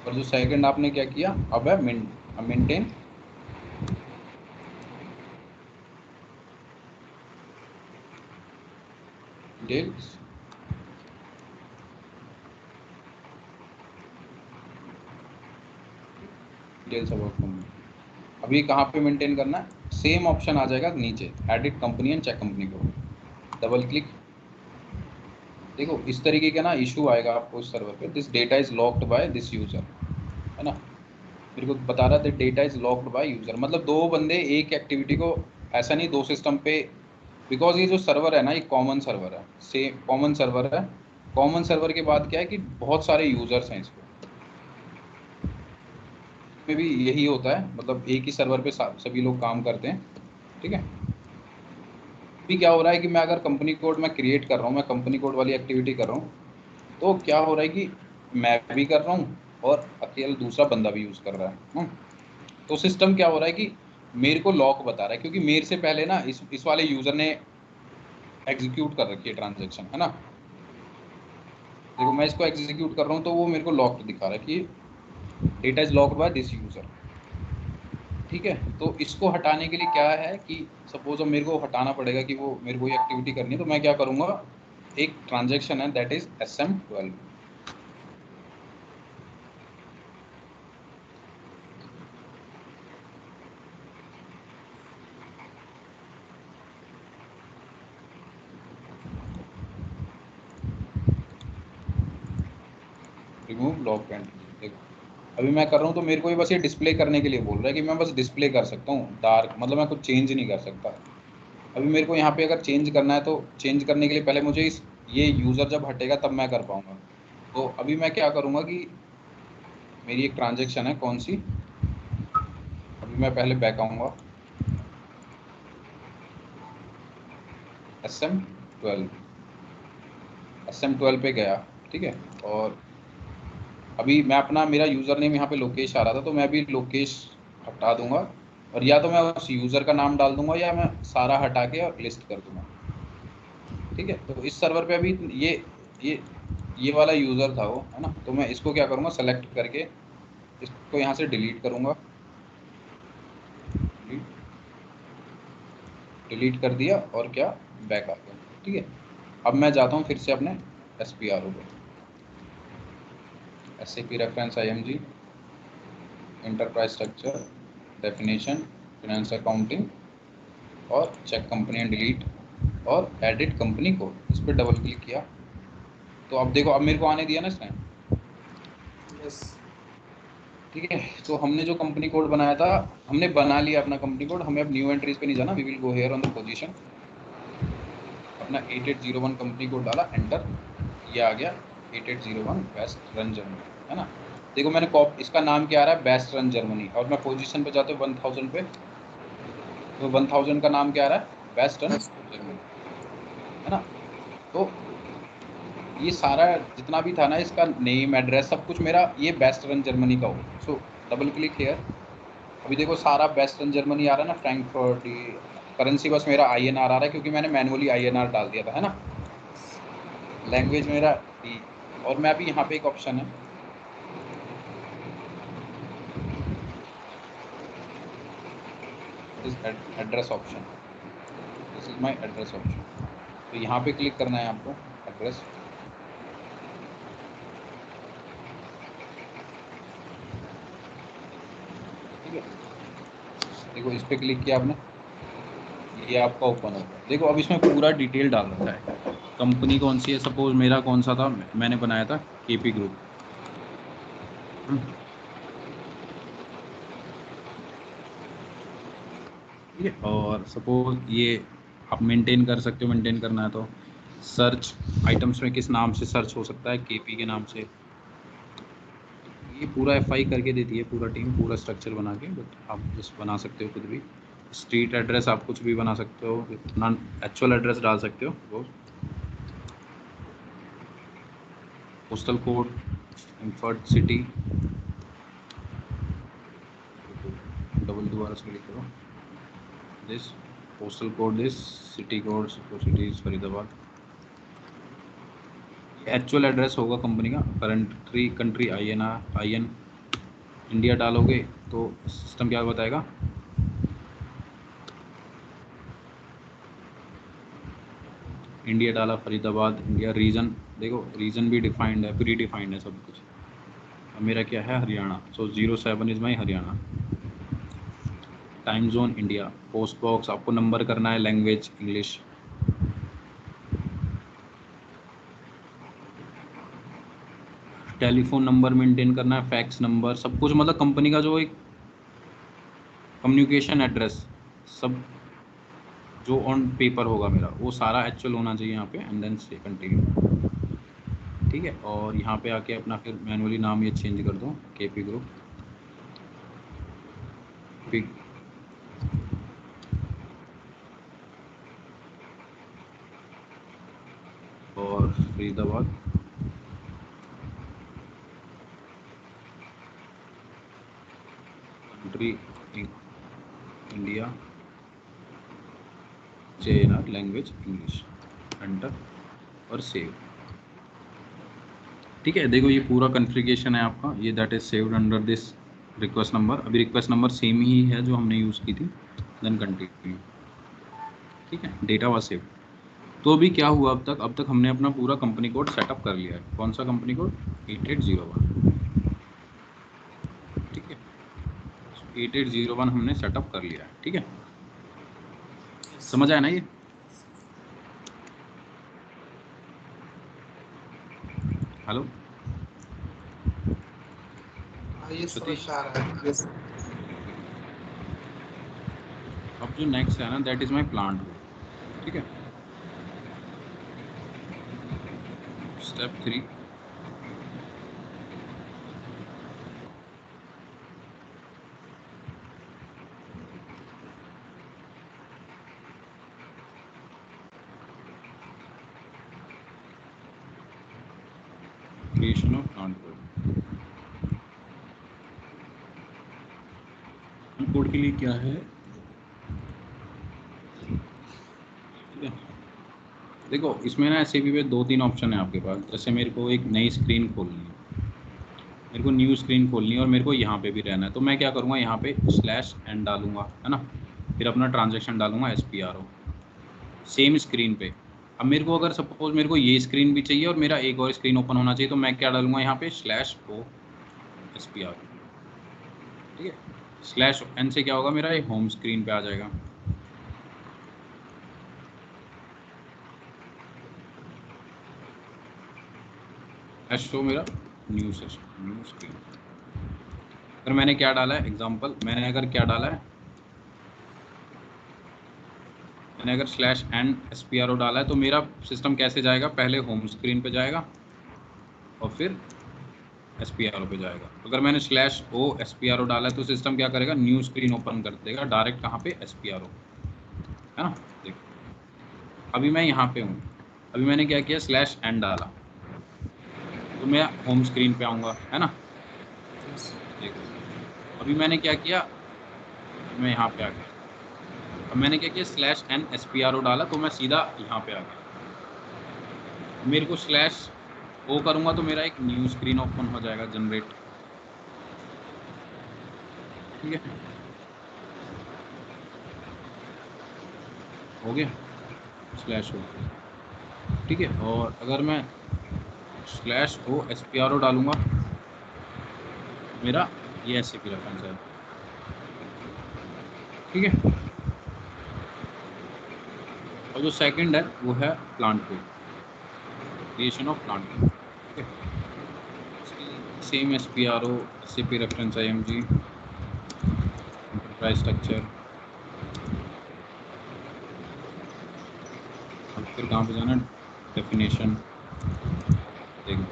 और जो सेकंड आपने क्या किया अब है maintain details, details about company. अभी कहाँ पे मेंटेन करना है, सेम ऑप्शन आ जाएगा नीचे, edit company and check company code, double click. देखो इस तरीके का ना इशू आएगा आपको इस सर्वर पे, this data is locked by this user, है ना, मेरे को बता रहा था data is locked by user, मतलब दो बंदे एक एक्टिविटी को, ऐसा नहीं दो सिस्टम पे, बिकॉज ये जो सर्वर है ना ये कॉमन सर्वर है, सेम कॉमन सर्वर है। कॉमन सर्वर के बाद क्या है कि बहुत सारे यूजर्स हैं इसको में भी यही होता है, मतलब एक ही सर्वर पे सभी लोग काम करते हैं। ठीक है, अभी क्या हो रहा है कि मैं अगर कंपनी कोड मैं क्रिएट कर रहा हूँ, मैं कंपनी कोड वाली एक्टिविटी कर रहा हूँ, तो क्या हो रहा है कि मैं भी कर रहा हूँ और अकेला दूसरा बंदा भी यूज कर रहा है। तो सिस्टम क्या हो रहा है कि मेरे को लॉक बता रहा है, क्योंकि मेरे से पहले ना इस वाले यूजर ने एग्जीक्यूट कर रखी है ट्रांजेक्शन, है ना। देखो मैं इसको एग्जीक्यूट कर रहा हूँ तो वो मेरे को लॉक्ड दिखा रहा है कि data is locked by this user. ठीक है, तो इसको हटाने के लिए क्या है कि सपोज अब मेरे को हटाना पड़ेगा कि वो मेरे को ये एक्टिविटी करनी है, तो मैं क्या करूँगा, एक ट्रांजेक्शन है that is SM12। Remove lock and, देखो अभी मैं कर रहा हूँ तो मेरे को ये बस ये डिस्प्ले करने के लिए बोल रहा है कि मैं बस डिस्प्ले कर सकता हूँ डार्क, मतलब मैं कुछ चेंज नहीं कर सकता। अभी मेरे को यहाँ पे अगर चेंज करना है तो चेंज करने के लिए पहले मुझे ये यूज़र जब हटेगा तब मैं कर पाऊंगा। तो अभी मैं क्या करूँगा कि मेरी एक ट्रांजेक्शन है कौन सी, अभी मैं पहले बैक आऊँगा, SM12 पे गया। ठीक है, और अभी मैं अपना मेरा यूज़र नेम यहाँ पे लोकेश आ रहा था, तो मैं अभी लोकेश हटा दूंगा, और या तो मैं उस यूज़र का नाम डाल दूंगा या मैं सारा हटा के और लिस्ट कर दूंगा। ठीक है, तो इस सर्वर पे अभी ये ये वाला यूज़र था वो, है ना, तो मैं इसको क्या करूँगा, सेलेक्ट करके इसको यहाँ से डिलीट करूँगा, डिलीट कर दिया और क्या, बैक आ गया। ठीक है, अब मैं जाता हूँ फिर से अपने SPRO पे, SAP reference IMG, enterprise structure, definition, finance accounting, और चेक कंपनी एंड डिलीट, और एडिट कंपनी कोड, इस पर डबल क्लिक किया तो अब देखो अब मेरे को आने दिया ना इसने। यस। ठीक है, तो हमने जो कंपनी कोड बनाया था, हमने बना लिया अपना कंपनी कोड, हमें अब न्यू एंट्रीज पे नहीं जाना, we will go here on the position, अपना 8801 कंपनी कोड डाला, एंटर, ये आ गया 8801 बेस्ट रन जर्मनी, है ना। देखो मैंने कॉप इसका नाम क्या आ रहा है, बेस्ट रन जर्मनी, और मैं पोजीशन पे जाते हूँ 1000 पे, तो 1000 का नाम क्या आ रहा है, बेस्ट रन जर्मनी, है ना। तो ये सारा जितना भी था ना, इसका नेम एड्रेस सब कुछ मेरा ये बेस्ट रन जर्मनी का हो। सो डबल क्लिक हेयर, अभी देखो सारा बेस्ट रन जर्मनी आ रहा है ना, फ्रैंकफर्ट, करेंसी बस मेरा INR आ रहा है क्योंकि मैंने मैनुअली INR डाल दिया था, है ना। लैंग्वेज मेरा D, और मैं अभी यहाँ पे एक ऑप्शन है, is address option, this is my address option, तो यहाँ पे क्लिक करना है आपको, एड्रेस। ठीक है, देखो इस पर क्लिक किया आपने, ये आपका ओपन होगा। देखो अब इसमें पूरा डिटेल डाल रखा है, कंपनी कौन सी है, सपोज मेरा कौन सा था, मैंने बनाया था केपी ग्रुप। ठीक है, और सपोज ये आप मेंटेन कर सकते हो, मेंटेन करना है तो सर्च आइटम्स में किस नाम से सर्च हो सकता है, केपी के नाम से। ये पूरा एफआई करके देती है पूरा टीम, पूरा स्ट्रक्चर बना के, बट आप जस्ट बना सकते हो खुद भी। स्ट्रीट एड्रेस आप कुछ भी बना सकते हो, अपना एक्चुअल एड्रेस डाल सकते हो वो। पोस्टल कोड, इंफर्ट सिटी, डबल दोबारा से लिख करो, this postal code, this city code, city is Faridabad. Actual address होगा कंपनी का। कंट्री, कंट्री IN इंडिया डालोगे तो सिस्टम क्या बताएगा, इंडिया डाला, फरीदाबाद इंडिया। रीजन देखो, रीजन भी डिफाइंड है, प्री डिफाइंड है सब कुछ। अब मेरा क्या है, हरियाणा, सो 07 is my Haryana. Time zone India. Post box आपको नंबर करना है, language English. Telephone number maintain करना है, फैक्स नंबर, सब कुछ, मतलब कंपनी का जो एक कम्युनिकेशन एड्रेस, सब जो ऑन पेपर होगा मेरा, वो सारा एक्चुअल होना चाहिए यहाँ पे। एंड देन से कंटिन्यू। ठीक है, और यहाँ पे आके अपना फिर मैनुअली नाम ये चेंज कर दो, केपी ग्रुप। और Faridabad, country India, JNR, language English. Enter और सेव। ठीक है, देखो ये पूरा कॉन्फ़िगरेशन है आपका, ये that is saved under this request number. अभी रिक्वेस्ट नंबर सेम ही है जो हमने यूज़ की थी। Then continue. ठीक है, डेटा वाज सेव। तो अभी क्या हुआ, अब तक हमने अपना पूरा कंपनी कोड सेटअप कर लिया है। कौन सा कंपनी कोड, 8801। ठीक है, 8801 हमने सेटअप कर लिया है। ठीक है, समझ आया ना ये? हेलो ये समझ सतीश, आ रहा है। यस। अब जो नेक्स्ट है ना, that is my plant root. ठीक है, step 3, creation of plant code. Code के लिए क्या है, ठीक है, देखो इसमें ना ऐसे भी 2-3 ऑप्शन है आपके पास। जैसे मेरे को एक नई स्क्रीन खोलनी है, मेरे को न्यू स्क्रीन खोलनी है, और मेरे को यहाँ पे भी रहना है, तो मैं क्या करूँगा, यहाँ पे /n डालूंगा, है ना, फिर अपना ट्रांजेक्शन डालूंगा SPRO, सेम स्क्रीन पे। अब मेरे को अगर सपोज मेरे को ये स्क्रीन भी चाहिए और मेरा एक और स्क्रीन ओपन होना चाहिए, तो मैं क्या डालूंगा यहाँ पे /o SPRO। ठीक है, /n से क्या होगा, मेरा ये होम स्क्रीन पे आ जाएगा। शो मेरा न्यू सेशन, न्यू स्क्रीन। अगर मैंने क्या डाला है, एग्जांपल मैंने अगर क्या डाला है, मैंने अगर /n SPRO डाला है, तो मेरा सिस्टम कैसे जाएगा, पहले होम स्क्रीन पे जाएगा और फिर SPRO पे जाएगा। अगर मैंने /o SPRO डाला है, तो सिस्टम क्या करेगा, न्यू स्क्रीन ओपन कर देगा डायरेक्ट, कहाँ पे, SPRO, है ना। देखो अभी मैं यहाँ पे हूँ, अभी मैंने क्या किया, /n डाला, तो मैं होम स्क्रीन पे आऊँगा, है ना। देखो अभी मैंने क्या किया, मैं यहाँ पे आ गया। अब मैंने क्या किया, /n SPRO डाला, तो मैं सीधा यहाँ पे आ गया। मेरे को /o करूँगा तो मेरा एक न्यू स्क्रीन ओपन हो जाएगा, जनरेट। ठीक है, हो गया /o। ठीक है, और अगर मैं /o SPRO डालूंगा, मेरा ये SCP रेफरेंस है। ठीक है। और जो सेकंड है वो है plant code, creation of plant code. ठीक है, same SPRO, SAP reference IMG, enterprise structure. अब फिर कहाँ पे जाना, डेफिनेशन देख दो।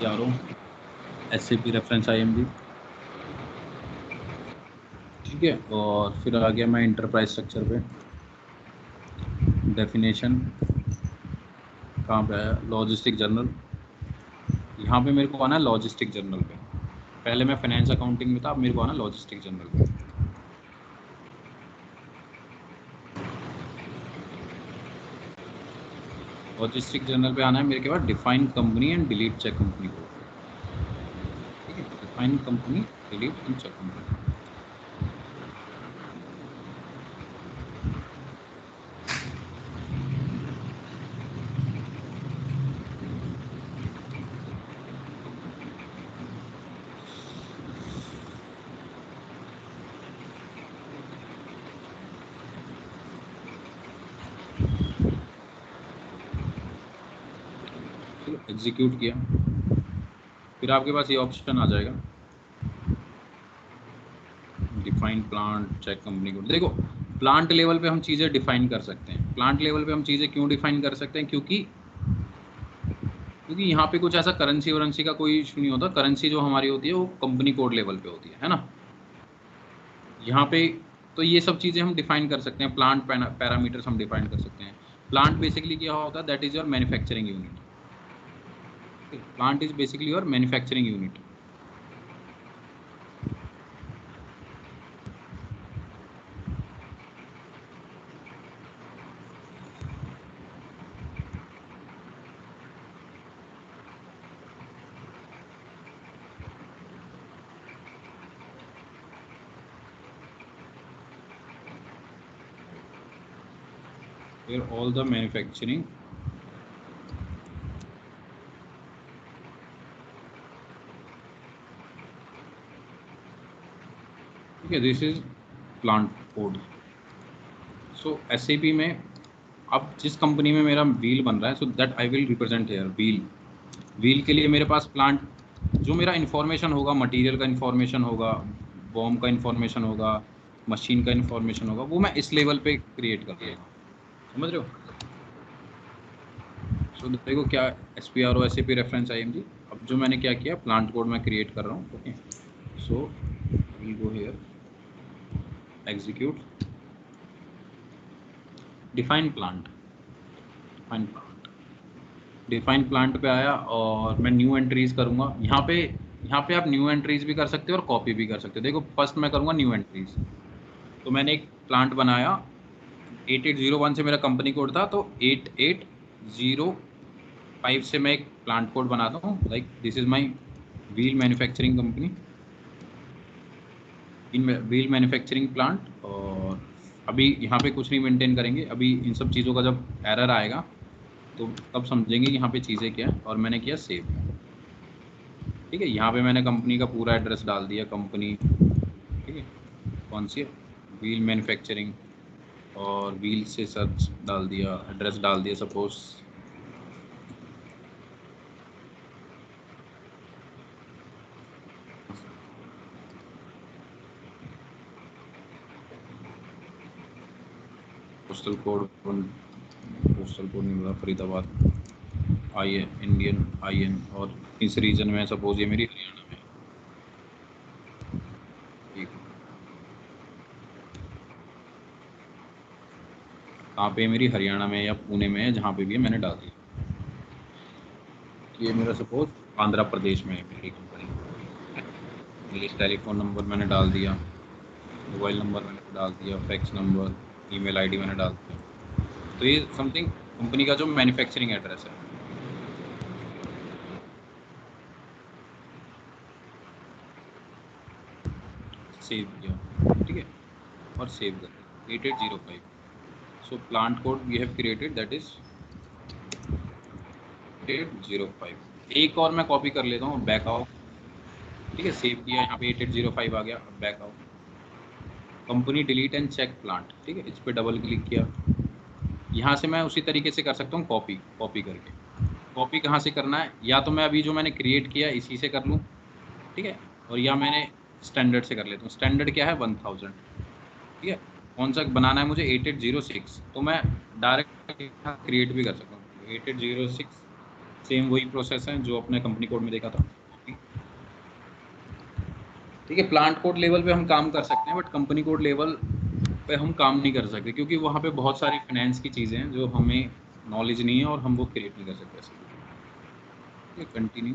यारो SAP रेफरेंस IMG। ठीक है, और फिर आ गया मैं इंटरप्राइज स्ट्रक्चर पे। डेफिनेशन कहाँ पे आया, लॉजिस्टिक जर्नल। यहाँ पे मेरे को आना है लॉजिस्टिक जर्नल पे। पहले मैं फाइनेंस अकाउंटिंग में था, अब मेरे को आना लॉजिस्टिक जर्नल पे। लॉजिस्टिक जर्नल पे आना है मेरे के पास define company and delete check company को। ठीक है, define company, delete and check company. Execute किया, फिर आपके पास ये ऑप्शन आ जाएगा डिफाइन प्लांट चेक कंपनी को। देखो, प्लांट लेवल पे हम चीज़ें डिफाइन कर सकते हैं। प्लांट लेवल पे हम चीज़ें क्यों डिफाइन कर सकते हैं, क्योंकि यहाँ पे कुछ ऐसा करेंसी वरेंसी का कोई इशू नहीं होता। करेंसी जो हमारी होती है वो कंपनी कोड लेवल पे होती है ना। यहाँ पे तो ये सब चीज़ें हम डिफाइन कर सकते हैं, प्लांट पैरामीटर्स हम डिफाइन कर सकते हैं। प्लांट बेसिकली क्या होता है, that is your manufacturing unit. Plant is basically your manufacturing unit. फिर ऑल द मैन्युफैक्चरिंग, ठीक है, this is plant code. So SAP में अब जिस कंपनी में मेरा व्हील बन रहा है, so that I will represent here wheel. Wheel के लिए मेरे पास प्लांट, जो मेरा इन्फॉर्मेशन होगा, मटेरियल का इन्फॉर्मेशन होगा, बॉम्ब का इन्फॉर्मेशन होगा, मशीन का इन्फॉर्मेशन होगा, वो मैं इस लेवल पे क्रिएट कर दूँगा। समझ रहे हो। सो देखो क्या SPRO SAP रेफरेंस IMG। अब जो मैंने क्या किया, प्लांट कोड मैं क्रिएट कर रहा हूँ। Okay, so we go here, execute, define plant. Define plant पे आया और मैं न्यू एंट्रीज करूँगा। यहाँ पे आप न्यू एंट्रीज भी कर सकते हो और कॉपी भी कर सकते हो। देखो फर्स्ट मैं करूँगा न्यू एंट्रीज। तो मैंने एक प्लांट बनाया, 8801 से मेरा कंपनी कोड था, तो 8805 से मैं एक प्लांट कोड बनाता हूँ। Like this is my wheel manufacturing company, in wheel manufacturing plant. और अभी यहाँ पे कुछ नहीं मेंटेन करेंगे। अभी इन सब चीज़ों का जब एरर आएगा तो तब समझेंगे कि यहाँ पे चीज़ें क्या है। और मैंने किया सेव। ठीक है, यहाँ पे मैंने कंपनी का पूरा एड्रेस डाल दिया, कंपनी, ठीक है, कौन सी है, व्हील मैन्युफैक्चरिंग, और व्हील से सर्च डाल दिया, एड्रेस डाल दिया सपोज। पोस्टल कोड नहीं मिला, फरीदाबाद, इंडियन IN, और इस रीजन में सपोज ये मेरी हरियाणा में। ठीक, कहाँ पे मेरी हरियाणा में या पुणे में है, जहाँ पे भी है मैंने डाल दिया। ये मेरा सपोज आंध्र प्रदेश में है मेरी कंपनी। मेरी टेलीफोन नंबर मैंने डाल दिया, मोबाइल नंबर मैंने डाल दिया, फैक्स नंबर, ईमेल ID मैंने डाल दिया। तो ये समथिंग कंपनी का जो मैन्युफैक्चरिंग एड्रेस है। सेव किया, ठीक है, और सेव कर 8805। So plant code we have created, that is 8805। एक और मैं कॉपी कर लेता हूँ, बैक आओ, ठीक है, सेव किया, यहाँ पे 8805 आ गया। अब बैक आओ, company delete and check plant, ठीक है, इस पर डबल क्लिक किया। यहाँ से मैं उसी तरीके से कर सकता हूँ, कॉपी करके। कॉपी कहाँ से करना है, या तो मैं अभी जो मैंने क्रिएट किया इसी से कर लूँ, ठीक है, और या मैंने स्टैंडर्ड से कर लेता हूँ। स्टैंडर्ड क्या है, 1000, ठीक है। कौन सा बनाना है मुझे, 8806, तो मैं डायरेक्ट क्रिएट भी कर सकता हूँ। 8806 सेम वही प्रोसेस है जो अपने कंपनी कोड में देखा था, ठीक है। प्लांट कोड लेवल पे हम काम कर सकते हैं, बट कंपनी कोड लेवल पे हम काम नहीं कर सकते, क्योंकि वहाँ पे बहुत सारी फाइनेंस की चीज़ें हैं जो हमें नॉलेज नहीं है और हम वो क्रिएट नहीं कर सकते ऐसे। ठीक है, कंटिन्यू।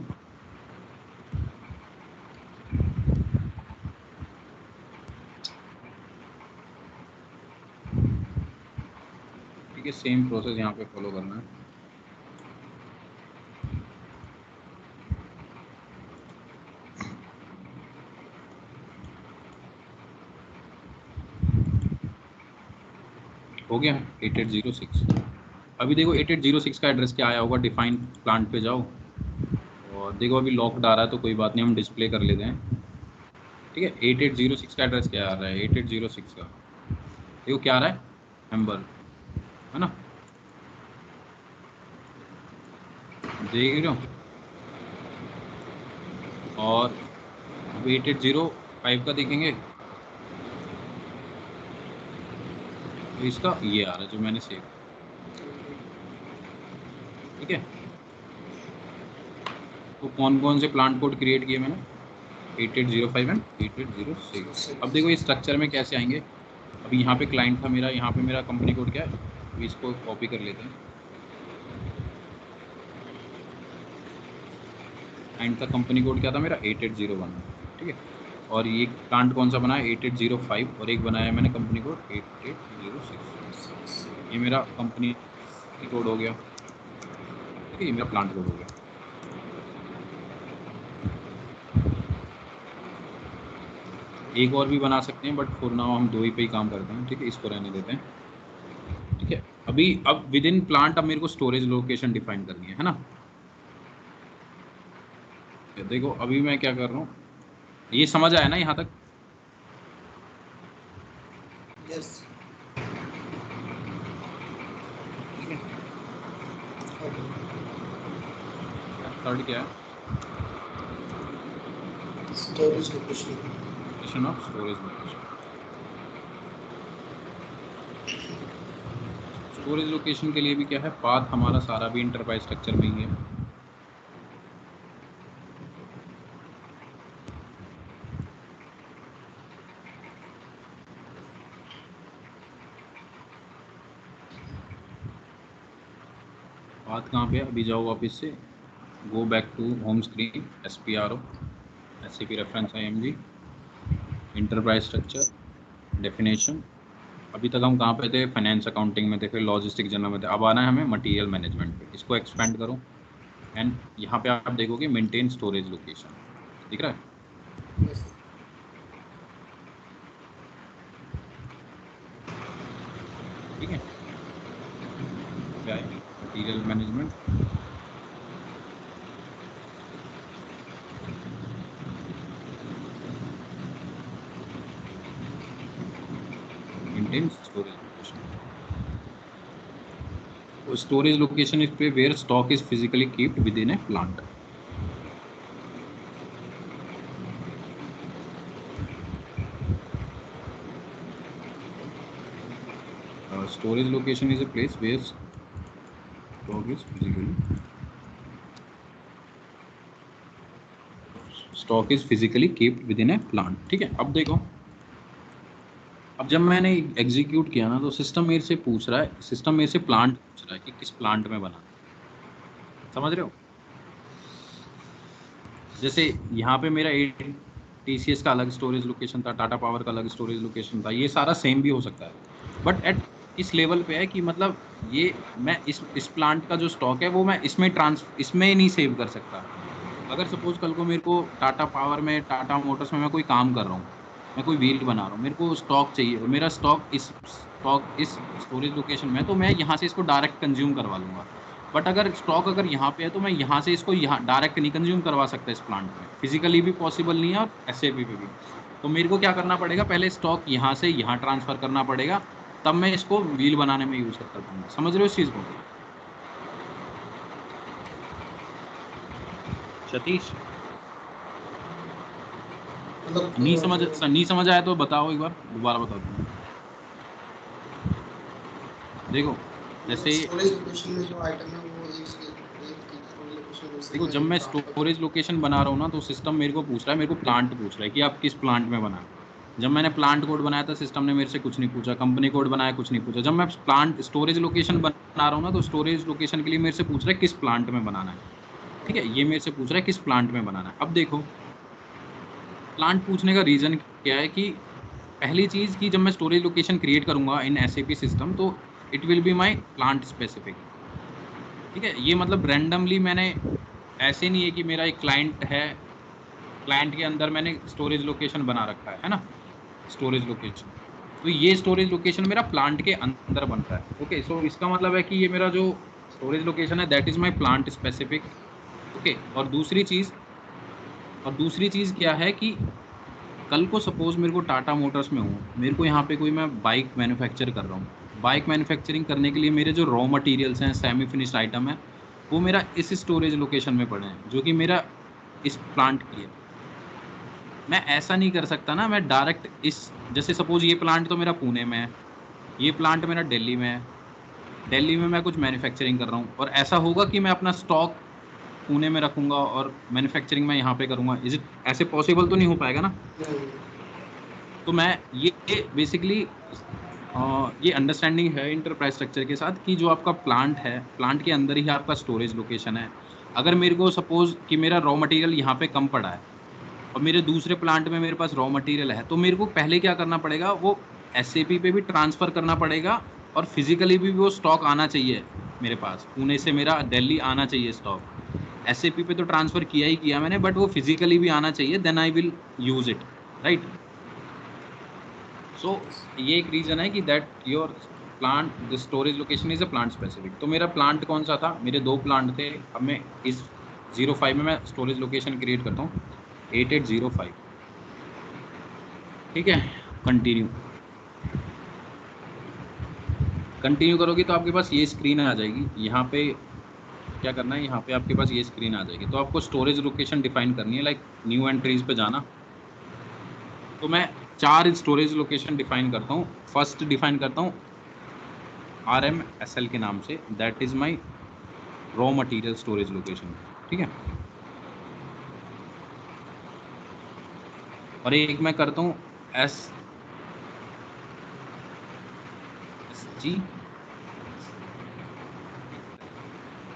ठीक है, सेम प्रोसेस यहाँ पे फॉलो करना है। हो गया 8806। अभी देखो 8806 का एड्रेस क्या आया होगा, डिफाइन प्लांट पे जाओ और देखो अभी लॉक्ड आ रहा है, तो कोई बात नहीं, हम डिस्प्ले कर लेते हैं। ठीक है, 8806 का एड्रेस क्या आ रहा है, 8806 का देखो क्या आ रहा है, मेंबर, है ना, देख रहे हो। और 8805 का देखेंगे तो इसका ये आ रहा है जो मैंने सेव, ठीक है। तो कौन कौन से प्लांट कोड क्रिएट किए मैंने, 8805 एंड 8806। अब देखो ये स्ट्रक्चर में कैसे आएंगे। अभी यहाँ पे क्लाइंट था मेरा, यहाँ पे मेरा कंपनी कोड क्या है, अभी इसको कॉपी कर लेते हैं। क्लाइंट का कंपनी कोड क्या था मेरा, 8801, ठीक है। और ये प्लांट कौन सा बना है, 8805, और एक बनाया मैंने कंपनी कोड 8806। ये मेरा कंपनी कोड हो गया, ठीक है, ये मेरा प्लांट कोड हो गया। एक और भी बना सकते हैं, बट फॉर नाउ हम दो ही पे ही काम करते हैं, ठीक है, इसको रहने देते हैं, ठीक है। अभी अब विद इन प्लांट अब मेरे को स्टोरेज लोकेशन डिफाइन करनी है ना। देखो अभी मैं क्या कर रहा हूँ, ये समझ आया ना यहाँ तक। यस। ठीक है, थर्ड क्या है, storage location. Location of storage location. Storage location के लिए भी क्या है, पाथ हमारा सारा भी इंटरप्राइज स्ट्रक्चर में ही है। बात कहाँ पे है, अभी जाओ वापस से, go back to home screen, SPRO, SAP reference IMG, enterprise structure, definition. अभी तक हम कहाँ पे थे, फाइनेंस अकाउंटिंग में थे, फिर लॉजिस्टिक जनरल में थे, अब आना है हमें मटेरियल मैनेजमेंट पे। इसको एक्सपेंड करो एंड यहाँ पे आप देखोगे मेंटेन स्टोरेज लोकेशन, दिख रहा है। यस। ठीक है, क्या है, material management, maintain storage location. Storage location is पे where stock is physically kept with in a plant. Storage location is a place where stock is physically kept within a plant। ठीक है, अब देखो, अब जब मैंने एग्जीक्यूट किया ना, तो सिस्टम मेरे से पूछ रहा है, सिस्टम मेरे से प्लांट पूछ रहा है कि किस प्लांट में बना, समझ रहे हो। जैसे यहाँ पे मेरा TCS का अलग स्टोरेज लोकेशन था, टाटा पावर का अलग स्टोरेज लोकेशन था, ये सारा सेम भी हो सकता है, बट एट इस लेवल पे है कि मतलब ये मैं इस प्लांट का जो स्टॉक है वो मैं इसमें नहीं सेव कर सकता। अगर सपोज कल को मेरे को टाटा पावर में, टाटा मोटर्स में मैं कोई काम कर रहा हूँ, मैं कोई व्हील बना रहा हूँ, मेरे को स्टॉक चाहिए, मेरा स्टॉक इस स्टोरेज लोकेशन में, तो मैं यहाँ से इसको डायरेक्ट कंज्यूम करवा लूँगा। बट अगर स्टॉक अगर यहाँ पे है तो मैं यहाँ से इसको यहाँ डायरेक्ट नहीं कंज्यूम करवा सकता इस प्लांट में, फिजिकली भी पॉसिबल नहीं है और एसएपी पे भी। तो मेरे को क्या करना पड़ेगा, पहले स्टॉक यहाँ से यहाँ ट्रांसफर करना पड़ेगा, तब मैं इसको व्हील बनाने में यूज कर पाऊंगा। समझ रहे हो इस चीज को सतीश? मतलब नहीं समझ आया तो बताओ, एक बार दोबारा बता दूंगा। देखो जैसे, स्टोरेज लोकेशन में जो आइटम है वो एक स्टोरेज लोकेशन में से देखो जब कहीं मैं ट्रांसफर स्टोरेज लोकेशन बना रहा हूँ ना, तो सिस्टम मेरे को पूछ रहा है, मेरे को प्लांट पूछ रहा है कि आप किस प्लांट में बनाए। जब मैंने प्लांट कोड बनाया था, सिस्टम ने मेरे से कुछ नहीं पूछा, कंपनी कोड बनाया कुछ नहीं पूछा। जब मैं प्लांट स्टोरेज लोकेशन बना रहा हूँ ना, तो स्टोरेज लोकेशन के लिए मेरे से पूछ रहा है किस प्लांट में बनाना है। ठीक है, ये मेरे से पूछ रहा है किस प्लांट में बनाना है। अब देखो, प्लांट पूछने का रीजन क्या है कि पहली चीज कि जब मैं स्टोरेज लोकेशन क्रिएट करूंगा इन एसएपी सिस्टम, तो it will be my plant specific. ठीक है, ये मतलब रैंडमली मैंने, ऐसे नहीं है कि मेरा एक क्लाइंट है, क्लाइंट के अंदर मैंने स्टोरेज लोकेशन बना रखा है ना, स्टोरेज लोकेशन। तो ये स्टोरेज लोकेशन मेरा प्लांट के अंदर बन रहा है। ओके, सो इसका मतलब है कि ये मेरा जो स्टोरेज लोकेशन है that is my plant specific. Okay, और दूसरी चीज क्या है कि कल को सपोज मेरे को टाटा मोटर्स में हूँ, मेरे को यहाँ पे कोई, मैं बाइक मैन्युफैक्चर कर रहा हूँ, बाइक मैन्युफैक्चरिंग करने के लिए मेरे जो रॉ मटेरियल्स हैं, सेमी फिनिश्ड आइटम है, वो मेरा इस स्टोरेज लोकेशन में पड़े हैं, जो कि मेरा इस प्लांट की है। मैं ऐसा नहीं कर सकता ना, मैं डायरेक्ट इस, जैसे सपोज ये प्लांट तो मेरा पुणे में है, ये प्लांट मेरा दिल्ली में है, दिल्ली में मैं कुछ मैन्युफैक्चरिंग कर रहा हूँ, और ऐसा होगा कि मैं अपना स्टॉक पुणे में रखूंगा और मैन्युफैक्चरिंग मैं यहाँ पे करूंगा। इज इट, ऐसे पॉसिबल तो नहीं हो पाएगा ना। नहीं। तो मैं ये बेसिकली ये अंडरस्टैंडिंग है इंटरप्राइज स्ट्रक्चर के साथ कि जो आपका प्लांट है, प्लांट के अंदर ही आपका स्टोरेज लोकेशन है। अगर मेरे को सपोज कि मेरा रॉ मटेरियल यहाँ पे कम पड़ा है और मेरे दूसरे प्लांट में मेरे पास रॉ मटेरियल है, तो मेरे को पहले क्या करना पड़ेगा, वो एसएपी पे भी ट्रांसफर करना पड़ेगा, और फिजिकली भी वो स्टॉक आना चाहिए मेरे पास, पुणे से मेरा दिल्ली आना चाहिए स्टॉक। एसएपी पे तो ट्रांसफर किया ही किया मैंने, बट वो फिजिकली भी आना चाहिए, then I will use it, right. So ये एक रीजन है कि that your plant, the storage location is a plant specific. तो मेरा प्लांट कौन सा था, मेरे दो प्लांट थे। अब मैं इस 05 में मैं स्टोरेज लोकेशन क्रिएट करता हूँ, 8805। ठीक है, कंटिन्यू कंटिन्यू करोगे तो आपके पास ये स्क्रीन आ जाएगी। यहाँ पे क्या करना है, यहाँ पे आपके पास ये स्क्रीन आ जाएगी, तो आपको स्टोरेज लोकेशन डिफाइन करनी है, लाइक न्यू एंट्रीज पे जाना। तो मैं 4 स्टोरेज लोकेशन डिफाइन करता हूँ। फर्स्ट डिफाइन करता हूँ RMSL के नाम से, that is my raw material storage location. ठीक है, और एक मैं करता हूँ SG,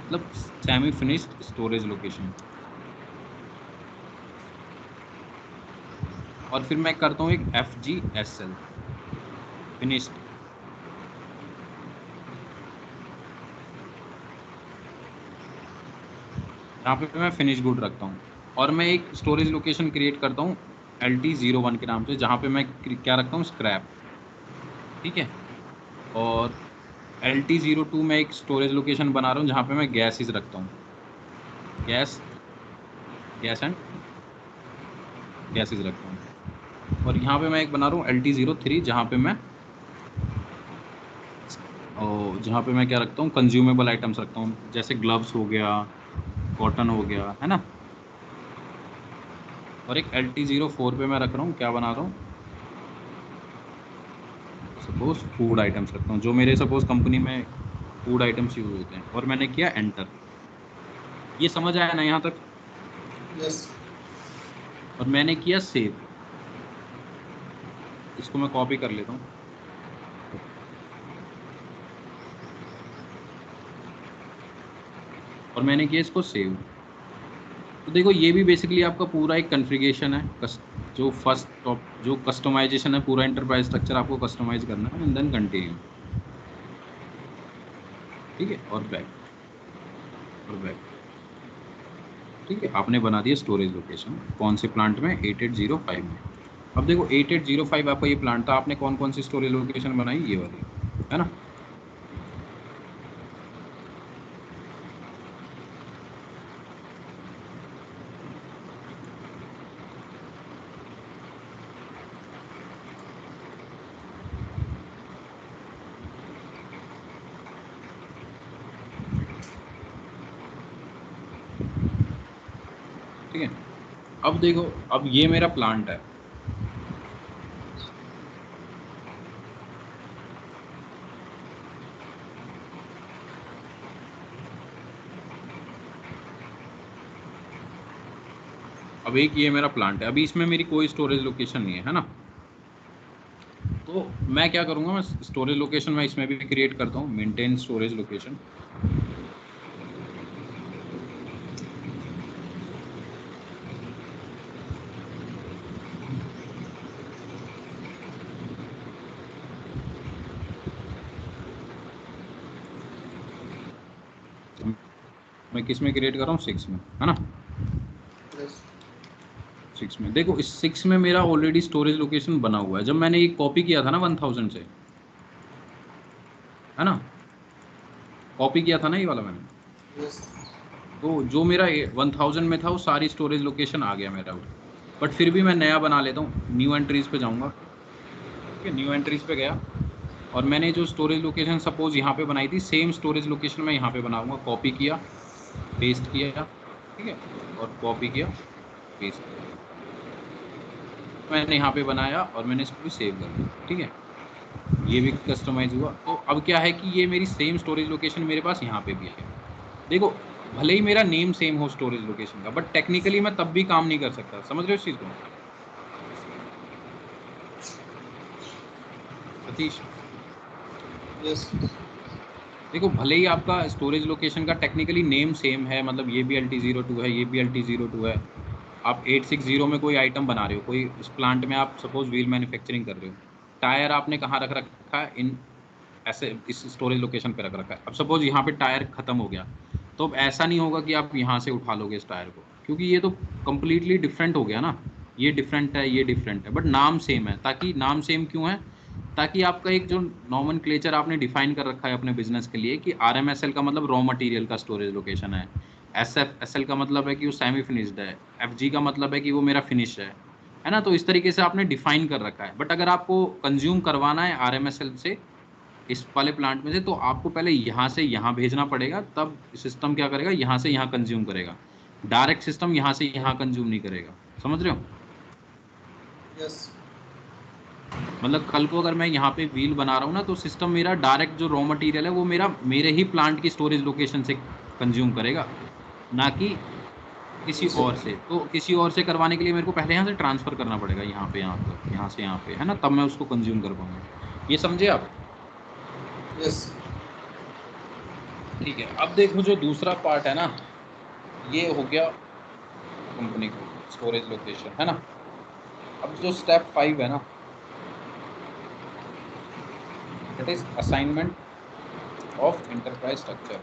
मतलब सेमी फिनिश्ड स्टोरेज लोकेशन। और फिर मैं करता हूँ एक FGSL, फिनिश्ड। यहाँ पे मैं फिनिश गुड रखता हूँ। और मैं एक स्टोरेज लोकेशन क्रिएट करता हूँ LT01 के नाम से, जहाँ पे मैं क्या रखता हूँ, स्क्रैप। ठीक है, और LT02 में एक स्टोरेज लोकेशन बना रहा हूँ जहाँ पे मैं गैसेज रखता हूँ, गैस गैस एंड गैसेज रखता हूँ। और यहाँ पे मैं एक बना रहा हूँ LT03, जहाँ पे मैं क्या रखता हूँ, कंज्यूमेबल आइटम्स रखता हूँ, जैसे ग्लव्स हो गया, कॉटन हो गया, है ना। और एक LT04 पे मैं रख रहा हूँ, क्या बना रहा हूँ, सपोज फूड आइटम्स रखता हूँ, जो मेरे सपोज कंपनी में फूड आइटम्स यूज होते हैं। और मैंने किया एंटर। ये समझ आया ना यहाँ तक? यस। और मैंने किया सेव। इसको मैं कॉपी कर लेता हूँ, और मैंने किया इसको सेव। तो देखो ये भी बेसिकली आपका पूरा एक कॉन्फ़िगरेशन है, जो फर्स्ट टॉप जो कस्टमाइजेशन है, पूरा एंटरप्राइज स्ट्रक्चर आपको कस्टमाइज करना है, एंड देन कंटिन्यू। ठीक है, और बैक, और बैक। ठीक है, आपने बना दिया स्टोरेज लोकेशन कौन से प्लांट में, 8805 में। अब देखो 8805 आपका ये प्लांट था, आपने कौन कौन सी स्टोरेज लोकेशन बनाई, ये वाली, है ना। ठीक है। अब देखो, अब ये मेरा प्लांट है, अब एक ये मेरा प्लांट है, अभी इसमें मेरी कोई स्टोरेज लोकेशन नहीं है ना। तो मैं क्या करूँगा, मैं स्टोरेज लोकेशन मैं इसमें भी क्रिएट करता हूँ, मेंटेन स्टोरेज लोकेशन। मैं किस में क्रिएट कर रहा हूँ, 6 में, है ना। यस 6 में देखो, इस 6 में मेरा ऑलरेडी स्टोरेज लोकेशन बना हुआ है। जब मैंने ये कॉपी किया था ना 1000 से, है ना, कॉपी किया था ना ये वाला मैंने, यस तो जो मेरा 1000 में था वो सारी स्टोरेज लोकेशन आ गया मेरा। बट फिर भी मैं नया बना लेता हूँ, न्यू एंट्रीज पे जाऊँगा, ठीक है, न्यू एंट्रीज पे गया और मैंने जो स्टोरेज लोकेशन सपोज यहाँ पे बनाई थी, सेम स्टोरेज लोकेशन मैं यहाँ पे बनाऊंगा। कॉपी किया, पेस्ट किया, ठीक है, और कॉपी किया, पेस्ट किया, मैंने यहाँ पे बनाया और मैंने इसको भी सेव कर दिया, ठीक है। ये भी कस्टमाइज हुआ। तो अब क्या है कि ये मेरी सेम स्टोरेज लोकेशन मेरे पास यहाँ पे भी है। देखो, भले ही मेरा नेम सेम हो स्टोरेज लोकेशन का, बट टेक्निकली मैं तब भी काम नहीं कर सकता। समझ रहे हो इस चीज़ को सतीश? यस देखो, भले ही आपका स्टोरेज लोकेशन का टेक्निकली नेम सेम है, मतलब ये भी LT02 है, ये भी LT02 है, आप 860 में कोई आइटम बना रहे हो, कोई इस प्लांट में आप सपोज व्हील मैन्युफैक्चरिंग कर रहे हो, टायर आपने कहाँ रख रखा है, इन ऐसे इस स्टोरेज लोकेशन पे रख रखा है। अब सपोज यहाँ पे टायर खत्म हो गया, तो अब ऐसा नहीं होगा कि आप यहाँ से उठा लोगे इस टायर को, क्योंकि ये तो कम्प्लीटली डिफरेंट हो गया ना। ये डिफरेंट है, ये डिफरेंट है, बट नाम सेम है। ताकि नाम सेम क्यों है, ताकि आपका एक जो नॉमेनक्लेचर आपने डिफाइन कर रखा है अपने बिजनेस के लिए, कि RMSL का मतलब रॉ मटेरियल का स्टोरेज लोकेशन है, SFSL का मतलब है कि वो सेमी फिनिश्ड है, FG का मतलब है कि वो मेरा फिनिश है ना। तो इस तरीके से आपने डिफाइन कर रखा है। बट अगर आपको कंज्यूम करवाना है RMSL से, इस वाले प्लांट में से, तो आपको पहले यहाँ से यहाँ भेजना पड़ेगा, तब सिस्टम क्या करेगा, यहाँ से यहाँ कंज्यूम करेगा। डायरेक्ट सिस्टम यहाँ से यहाँ कंज्यूम नहीं करेगा। समझ रहे हो? यस मतलब कल को अगर मैं यहाँ पे व्हील बना रहा हूँ ना, तो सिस्टम मेरा डायरेक्ट जो रॉ मटेरियल है वो मेरा मेरे ही प्लांट की स्टोरेज लोकेशन से कंज्यूम करेगा, ना कि किसी और से। तो किसी और से करवाने के लिए मेरे को पहले यहाँ से ट्रांसफर करना पड़ेगा, यहाँ पे यहाँ तक, यहाँ से यहाँ पे, है ना, तब मैं उसको कंज्यूम कर पाऊंगा। ये समझे आप? यस ठीक है। अब देखो, जो दूसरा पार्ट है ना, ये हो गया कंपनी को स्टोरेज लोकेशन, है ना। अब जो स्टेप 5 है ना, that is assignment of enterprise structure.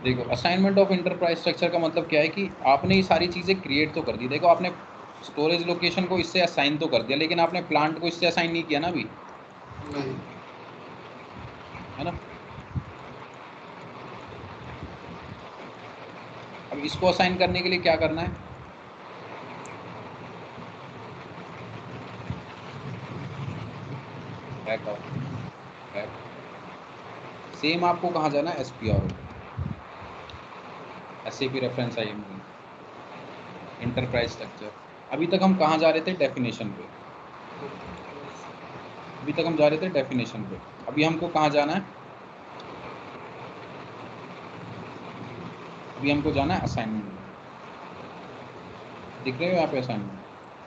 देखो, असाइनमेंट ऑफ एंटरप्राइज स्ट्रक्चर का मतलब क्या है कि आपने ये सारी चीज़ें क्रिएट तो कर दी। देखो, आपने स्टोरेज लोकेशन को इससे असाइन तो कर दिया, लेकिन आपने प्लांट को इससे असाइन नहीं किया ना अभी, नहीं है ना। अब इसको असाइन करने के लिए क्या करना है, बैक आओ, बैक। सेम आपको कहाँ जाना है, SPRO, SAP reference IMP, enterprise structure. अभी तक हम कहाँ जा रहे थे, डेफिनेशन पे। अभी तक हम जा रहे थे डेफिनेशन पे, अभी हमको कहाँ जाना है, अभी हमको जाना है असाइनमेंट में। दिख रहे हो यहाँ पे असाइनमेंट,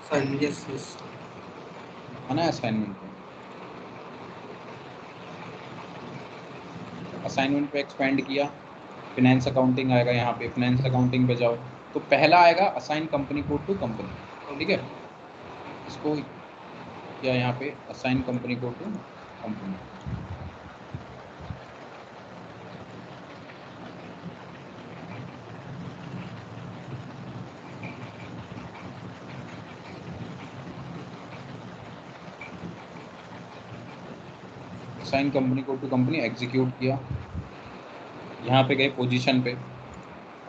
फाइन यस यस है ना, असाइनमेंट पे। असाइनमेंट पे एक्सपेंड किया, फिनेंस अकाउंटिंग आएगा, यहाँ पे फिनेंस अकाउंटिंग पे जाओ, तो पहला आएगा assign company code to company, ठीक है। इसको किया यहाँ पे, assign company code to company. Assign company code to company execute किया, यहाँ पे गए पोजीशन पे,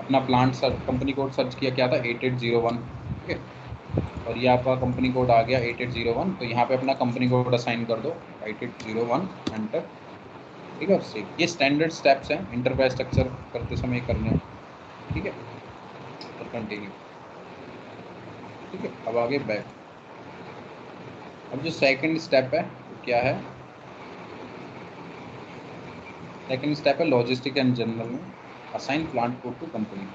अपना प्लांट कंपनी कोड सर्च किया, क्या था, 8801, ठीक है। और ये आपका कंपनी कोड आ गया 8801, तो यहाँ पे अपना कंपनी कोड असाइन कर दो 8801, एंटर। ठीक है, और सेव। ये स्टैंडर्ड स्टेप्स हैं इंटरफेस स्ट्रक्चर करते समय करने हैं, ठीक है। और कंटिन्यू, ठीक है। अब आगे बैक। अब जो सेकंड स्टेप है वो क्या है? सेकंड स्टेप है लॉजिस्टिक एंड जनरल में assign plant code to company.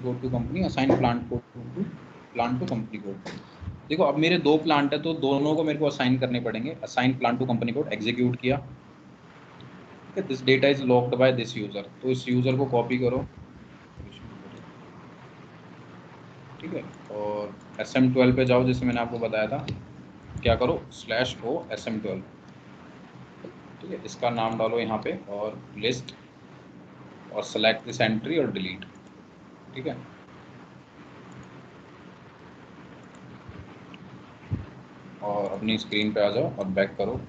Go to company assign plant to company code. देखो अब मेरे दो प्लांट है तो दोनों को मेरे को असाइन करने पड़ेंगे। Assign plant to company code execute किया, ठीक है। This data is locked by this user, तो इस यूजर को कॉपी करो, ठीक है। और SM12 पे जाओ, जैसे मैंने आपको बताया था, क्या करो /o SM12, ठीक है। इसका नाम डालो यहाँ पे और लिस्ट और सेलेक्ट दिस एंट्री और डिलीट, ठीक है। और अपनी स्क्रीन पे आ जाओ और बैक करो,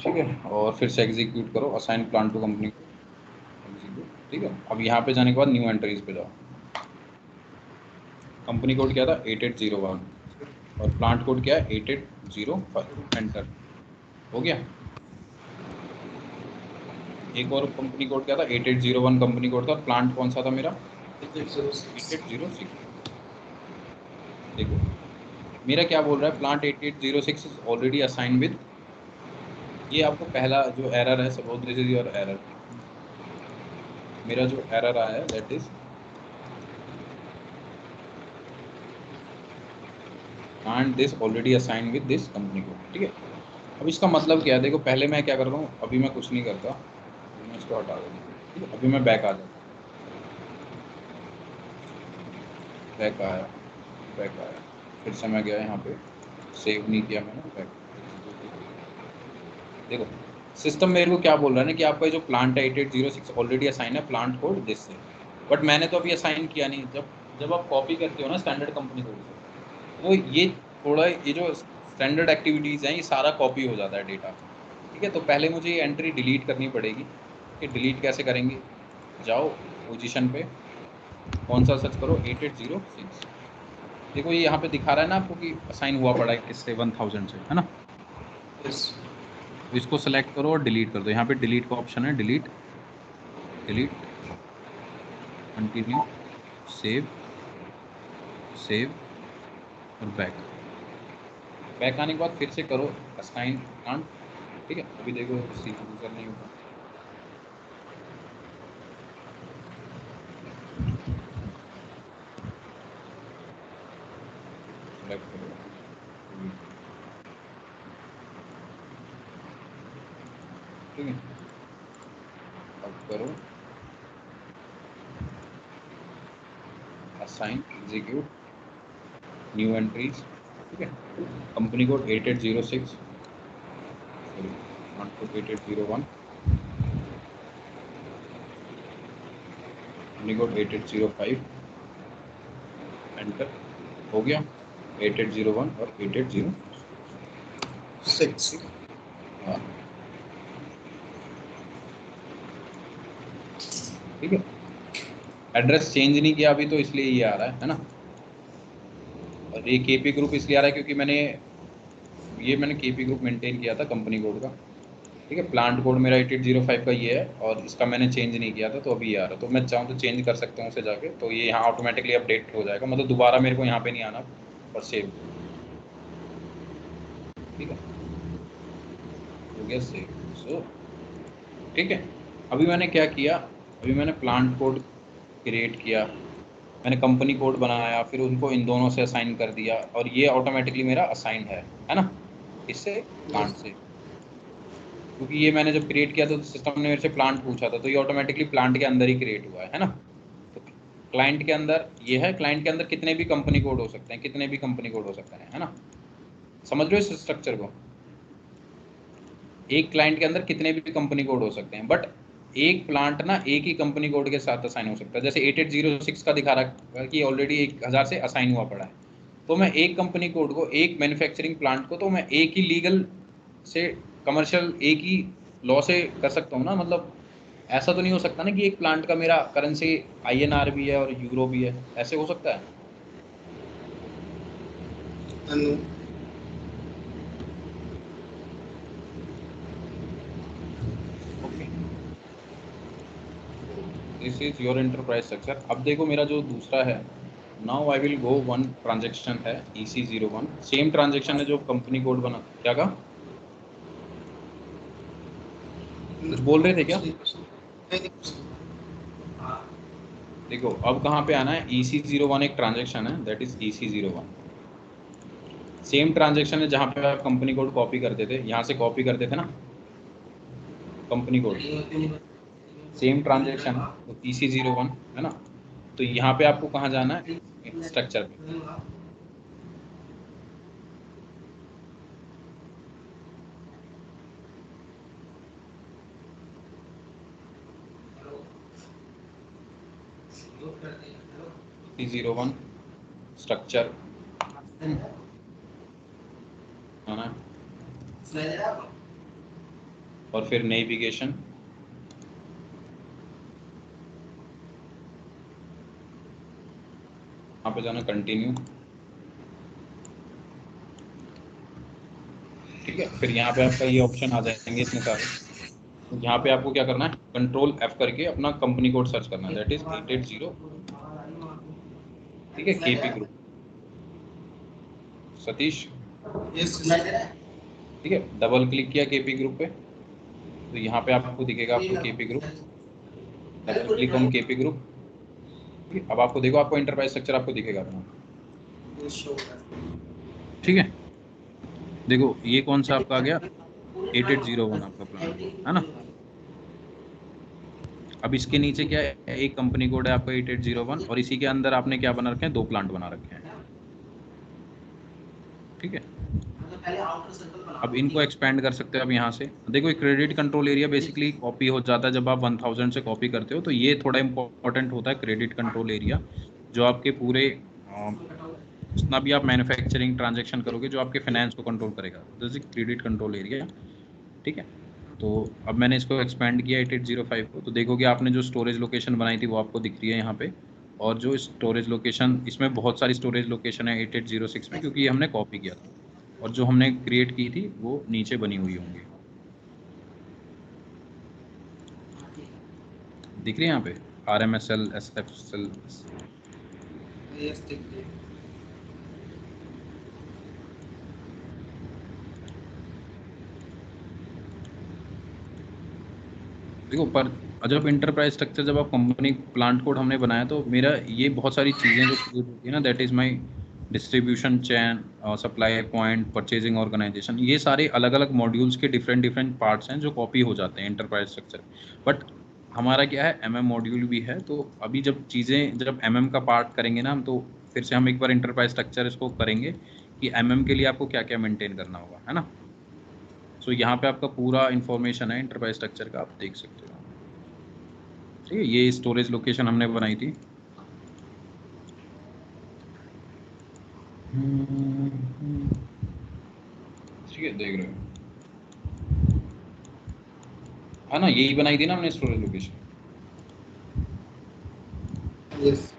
ठीक है। और फिर से एग्जीक्यूट करो असाइन प्लांट टू कंपनी को एग्जीक्यूट, ठीक है। अब यहाँ पे जाने के बाद न्यू एंट्रीज पे जाओ। कंपनी कोड क्या था 8801 और प्लांट कोड क्या है 8805, एंटर हो गया। एक और कंपनी कोड क्या था 8801 कंपनी कोड था, प्लांट कौन सा था मेरा 8806। देखो मेरा क्या बोल रहा है, plant 8806 is already assign with, ये आपको पहला जो एरर है, suppose this is your error, मेरा जो एरर आया है that is and this already assigned with this company code, ठीक है। अब इसका मतलब क्या है, देखो पहले मैं क्या करता हूँ, अभी मैं कुछ नहीं करता, मैं इसको हटा देता हूँ, ठीक है। अभी मैं बैक आ जाता हूँ, बैक आया, बैक आया, फिर से मैं गया यहाँ पे, सेव नहीं किया मैंने, बैक। देखो सिस्टम मेरे को क्या बोल रहा है ना कि आपका जो प्लांट है 8806 ऑलरेडी असाइन है प्लांट कोड दिस से, बट मैंने तो अभी असाइन किया नहीं। जब आप कॉपी करते हो ना स्टैंडर्ड कंपनी कोड से, तो ये थोड़ा ये जो स्टैंडर्ड एक्टिविटीज़ हैं ये सारा कॉपी हो जाता है डेटा, ठीक है। तो पहले मुझे ये एंट्री डिलीट करनी पड़ेगी, कि डिलीट कैसे करेंगे, जाओ पोजीशन पे, कौन सा सर्च करो 8806, देखो ये यहाँ पे दिखा रहा है ना आपको कि असाइन हुआ पड़ा है किससे 1000 से, है ना। यस तो इसको सेलेक्ट करो और डिलीट कर दो, यहाँ पे डिलीट का ऑप्शन है, delete, delete, continue, save, save और बैक। बैक आने के बाद फिर से करो असाइन प्लांट, ठीक है। अभी देखो यूजर नहीं होगा, सेलेक्ट करो, ठीक है। अब करो असाइन, एग्जीक्यूट, न्यू एंट्रीज, ठीक है। Company code 8806, sorry plant code 8801, company code 8805, enter हो गया। 8801 और 8806, 6 हाँ ठीक है। एड्रेस चेंज नहीं किया अभी तो इसलिए ये आ रहा है ना। और ये केपी ग्रुप इसलिए आ रहा है क्योंकि मैंने केपी ग्रुप मेंटेन किया था कंपनी कोड का, ठीक है। प्लांट कोड मेरा 8805 का ये है और इसका मैंने चेंज नहीं किया था तो अभी ये आ रहा है। तो मैं चाहूँ तो चेंज कर सकता हूँ उसे जाके, तो ये यहाँ ऑटोमेटिकली अपडेट हो जाएगा, मतलब दोबारा मेरे को यहाँ पे नहीं आना और सेव, ठीक है। हो गया सेव, सो ठीक है। अभी मैंने क्या किया, अभी मैंने प्लांट कोड क्रिएट किया, मैंने कंपनी कोड बनाया, फिर उनको इन दोनों से असाइन कर दिया और ये ऑटोमेटिकली मेरा असाइन है ना, इससे प्लांट से। क्योंकि ये मैंने जब क्रिएट किया तो सिस्टम ने मेरे से प्लांट पूछा था, तो ये ऑटोमेटिकली प्लांट के अंदर ही क्रिएट हुआ है ना। तो क्लाइंट के अंदर ये है, क्लाइंट के अंदर कितने भी कंपनी कोड हो सकते हैं, कितने भी कंपनी कोड हो सकते हैं, है ना। समझ रहे हो इस स्ट्रक्चर को, एक क्लाइंट के अंदर कितने भी कंपनी कोड हो सकते हैं, बट एक प्लांट ना एक ही कंपनी कोड के साथ असाइन हो सकता है। जैसे 8806 का दिखा रहा है कि ऑलरेडी 1000 से असाइन हुआ पड़ा है, तो मैं एक कंपनी कोड को, एक मैन्युफैक्चरिंग प्लांट को, तो मैं एक ही लीगल से, कमर्शियल एक ही लॉ से कर सकता हूँ ना। मतलब ऐसा तो नहीं हो सकता ना कि एक प्लांट का मेरा करेंसी INR भी है और यूरो भी है, ऐसे हो सकता है? No. Okay, this is your enterprise structure. अब देखो मेरा जो दूसरा है, now I will go one transaction है EC01, सेम ट्रांजेक्शन है जो कंपनी कोड बना। क्या कहा, कुछ बोल रहे थे क्या? देखो अब कहाँ पे आना है, EC01 एक ट्रांजेक्शन है, that is EC01। Same transaction है जहाँ पे आप कंपनी कोड कॉपी करते थे, यहाँ से कॉपी करते थे ना कंपनी कोड, सेम ट्रांजेक्शन है, तो EC01 है ना। तो यहाँ पे आपको कहाँ जाना है, स्ट्रक्चर पे। EC01 स्ट्रक्चर आना है, और फिर नेविगेशन, यहाँ पे जाना कंटिन्यू। ठीक है, फिर यहाँ पे आपका ये ऑप्शन आ जाएंगे इतने सारे। तो यहाँ पे आपको क्या करना है, कंट्रोल F करके अपना कंपनी कोड सर्च करना है, दैट इज 880। ठीक है, KP ग्रुप, सतीश। ठीक है, डबल क्लिक किया KP ग्रुप पे, तो यहाँ पे आपको दिखेगा आपको KP group, double click on KP group. अब आपको देखो, आपको एंटरप्राइज स्ट्रक्चर आपको दिखेगा अपना। ठीक है, देखो ये कौन सा आपका आ गया, 8801 आपका प्लान है ना। अब इसके नीचे क्या है, एक कंपनी कोड है आपका 8801, और इसी के अंदर आपने क्या बना रखे हैं, 2 प्लांट बना रखे हैं। ठीक है, अब इनको एक्सपेंड कर सकते हो आप यहाँ से। देखो credit control area basically copy हो जाता है जब आप 1000 से कॉपी करते हो, तो ये थोड़ा इंपॉर्टेंट होता है क्रेडिट कंट्रोल एरिया, जो आपके पूरे जितना भी आप मैन्युफैक्चरिंग ट्रांजेक्शन करोगे, जो आपके फाइनेंस को कंट्रोल करेगा, जैसे क्रेडिट कंट्रोल एरिया। ठीक है, तो अब मैंने इसको एक्सपेंड किया 8805 को, तो देखोगे आपने जो स्टोरेज लोकेशन बनाई थी वो आपको दिख रही है यहाँ पे, और जो स्टोरेज लोकेशन, इसमें बहुत सारी स्टोरेज लोकेशन है 8806 में, क्योंकि ये हमने कॉपी किया था, और जो हमने क्रिएट की थी वो नीचे बनी हुई होंगी। दिख रही है यहाँ पे RMSL SFSL। देखो पर जब इंटरप्राइज स्ट्रक्चर, जब आप कंपनी प्लांट कोड हमने बनाया, तो मेरा ये बहुत सारी चीज़ें जो क्रिएट होती है ना, that is my distribution chain, supply point, purchasing organization, ये सारे अलग अलग मॉड्यूल्स के डिफरेंट डिफरेंट पार्ट्स हैं जो कॉपी हो जाते हैं इंटरप्राइज स्ट्रक्चर। बट हमारा क्या है, मॉड्यूल भी है, तो अभी जब चीज़ें, जब का पार्ट करेंगे ना हम, तो फिर से हम एक बार इंटरप्राइज स्ट्रक्चर इसको करेंगे कि के लिए आपको क्या क्या मेंटेन करना होगा, है ना। सो यहाँ पे आपका पूरा इन्फॉर्मेशन है इंटरप्राइज स्ट्रक्चर का, आप देख सकते हो। ठीक है, ये स्टोरेज लोकेशन हमने बनाई थी। ठीक है, देख रहे हो, है ना, यही बनाई थी ना हमने स्टोरेज लोकेशन। यस।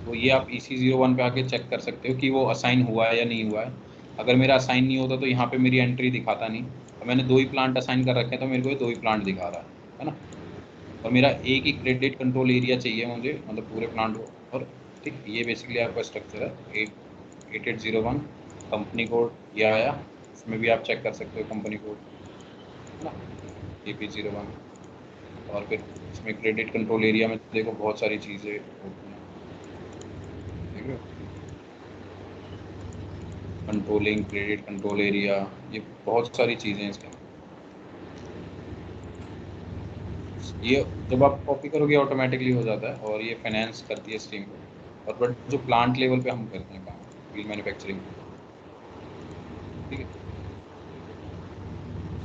तो ये आप EC01 पे आके चेक कर सकते हो कि वो असाइन हुआ है या नहीं हुआ है। अगर मेरा असाइन नहीं होता तो यहाँ पे मेरी एंट्री दिखाता नहीं, और मैंने 2 ही प्लांट असाइन कर रखे हैं, तो मेरे को ये 2 ही प्लांट दिखा रहा है ना। और मेरा एक ही क्रेडिट कंट्रोल एरिया चाहिए मुझे, मतलब पूरे प्लांट को। और ठीक, ये बेसिकली आपका स्ट्रक्चर है 8801। कंपनी कोड ये आया, इसमें भी आप चेक कर सकते हो कंपनी कोड, है ना, AP01। और फिर इसमें क्रेडिट कंट्रोल एरिया में देखो बहुत सारी चीज़ें होती हैं, देख रहे हो, कंट्रोलिंग क्रेडिट कंट्रोल एरिया, ये बहुत सारी चीज़ें हैं इसके अंदर। ये जब आप कॉपी करोगे ऑटोमेटिकली हो जाता है, और ये फाइनेंस करती है स्ट्रीम को। और बट जो प्लांट लेवल पे हम करते हैं काम, व्हील मैन्युफैक्चरिंग। ठीक है,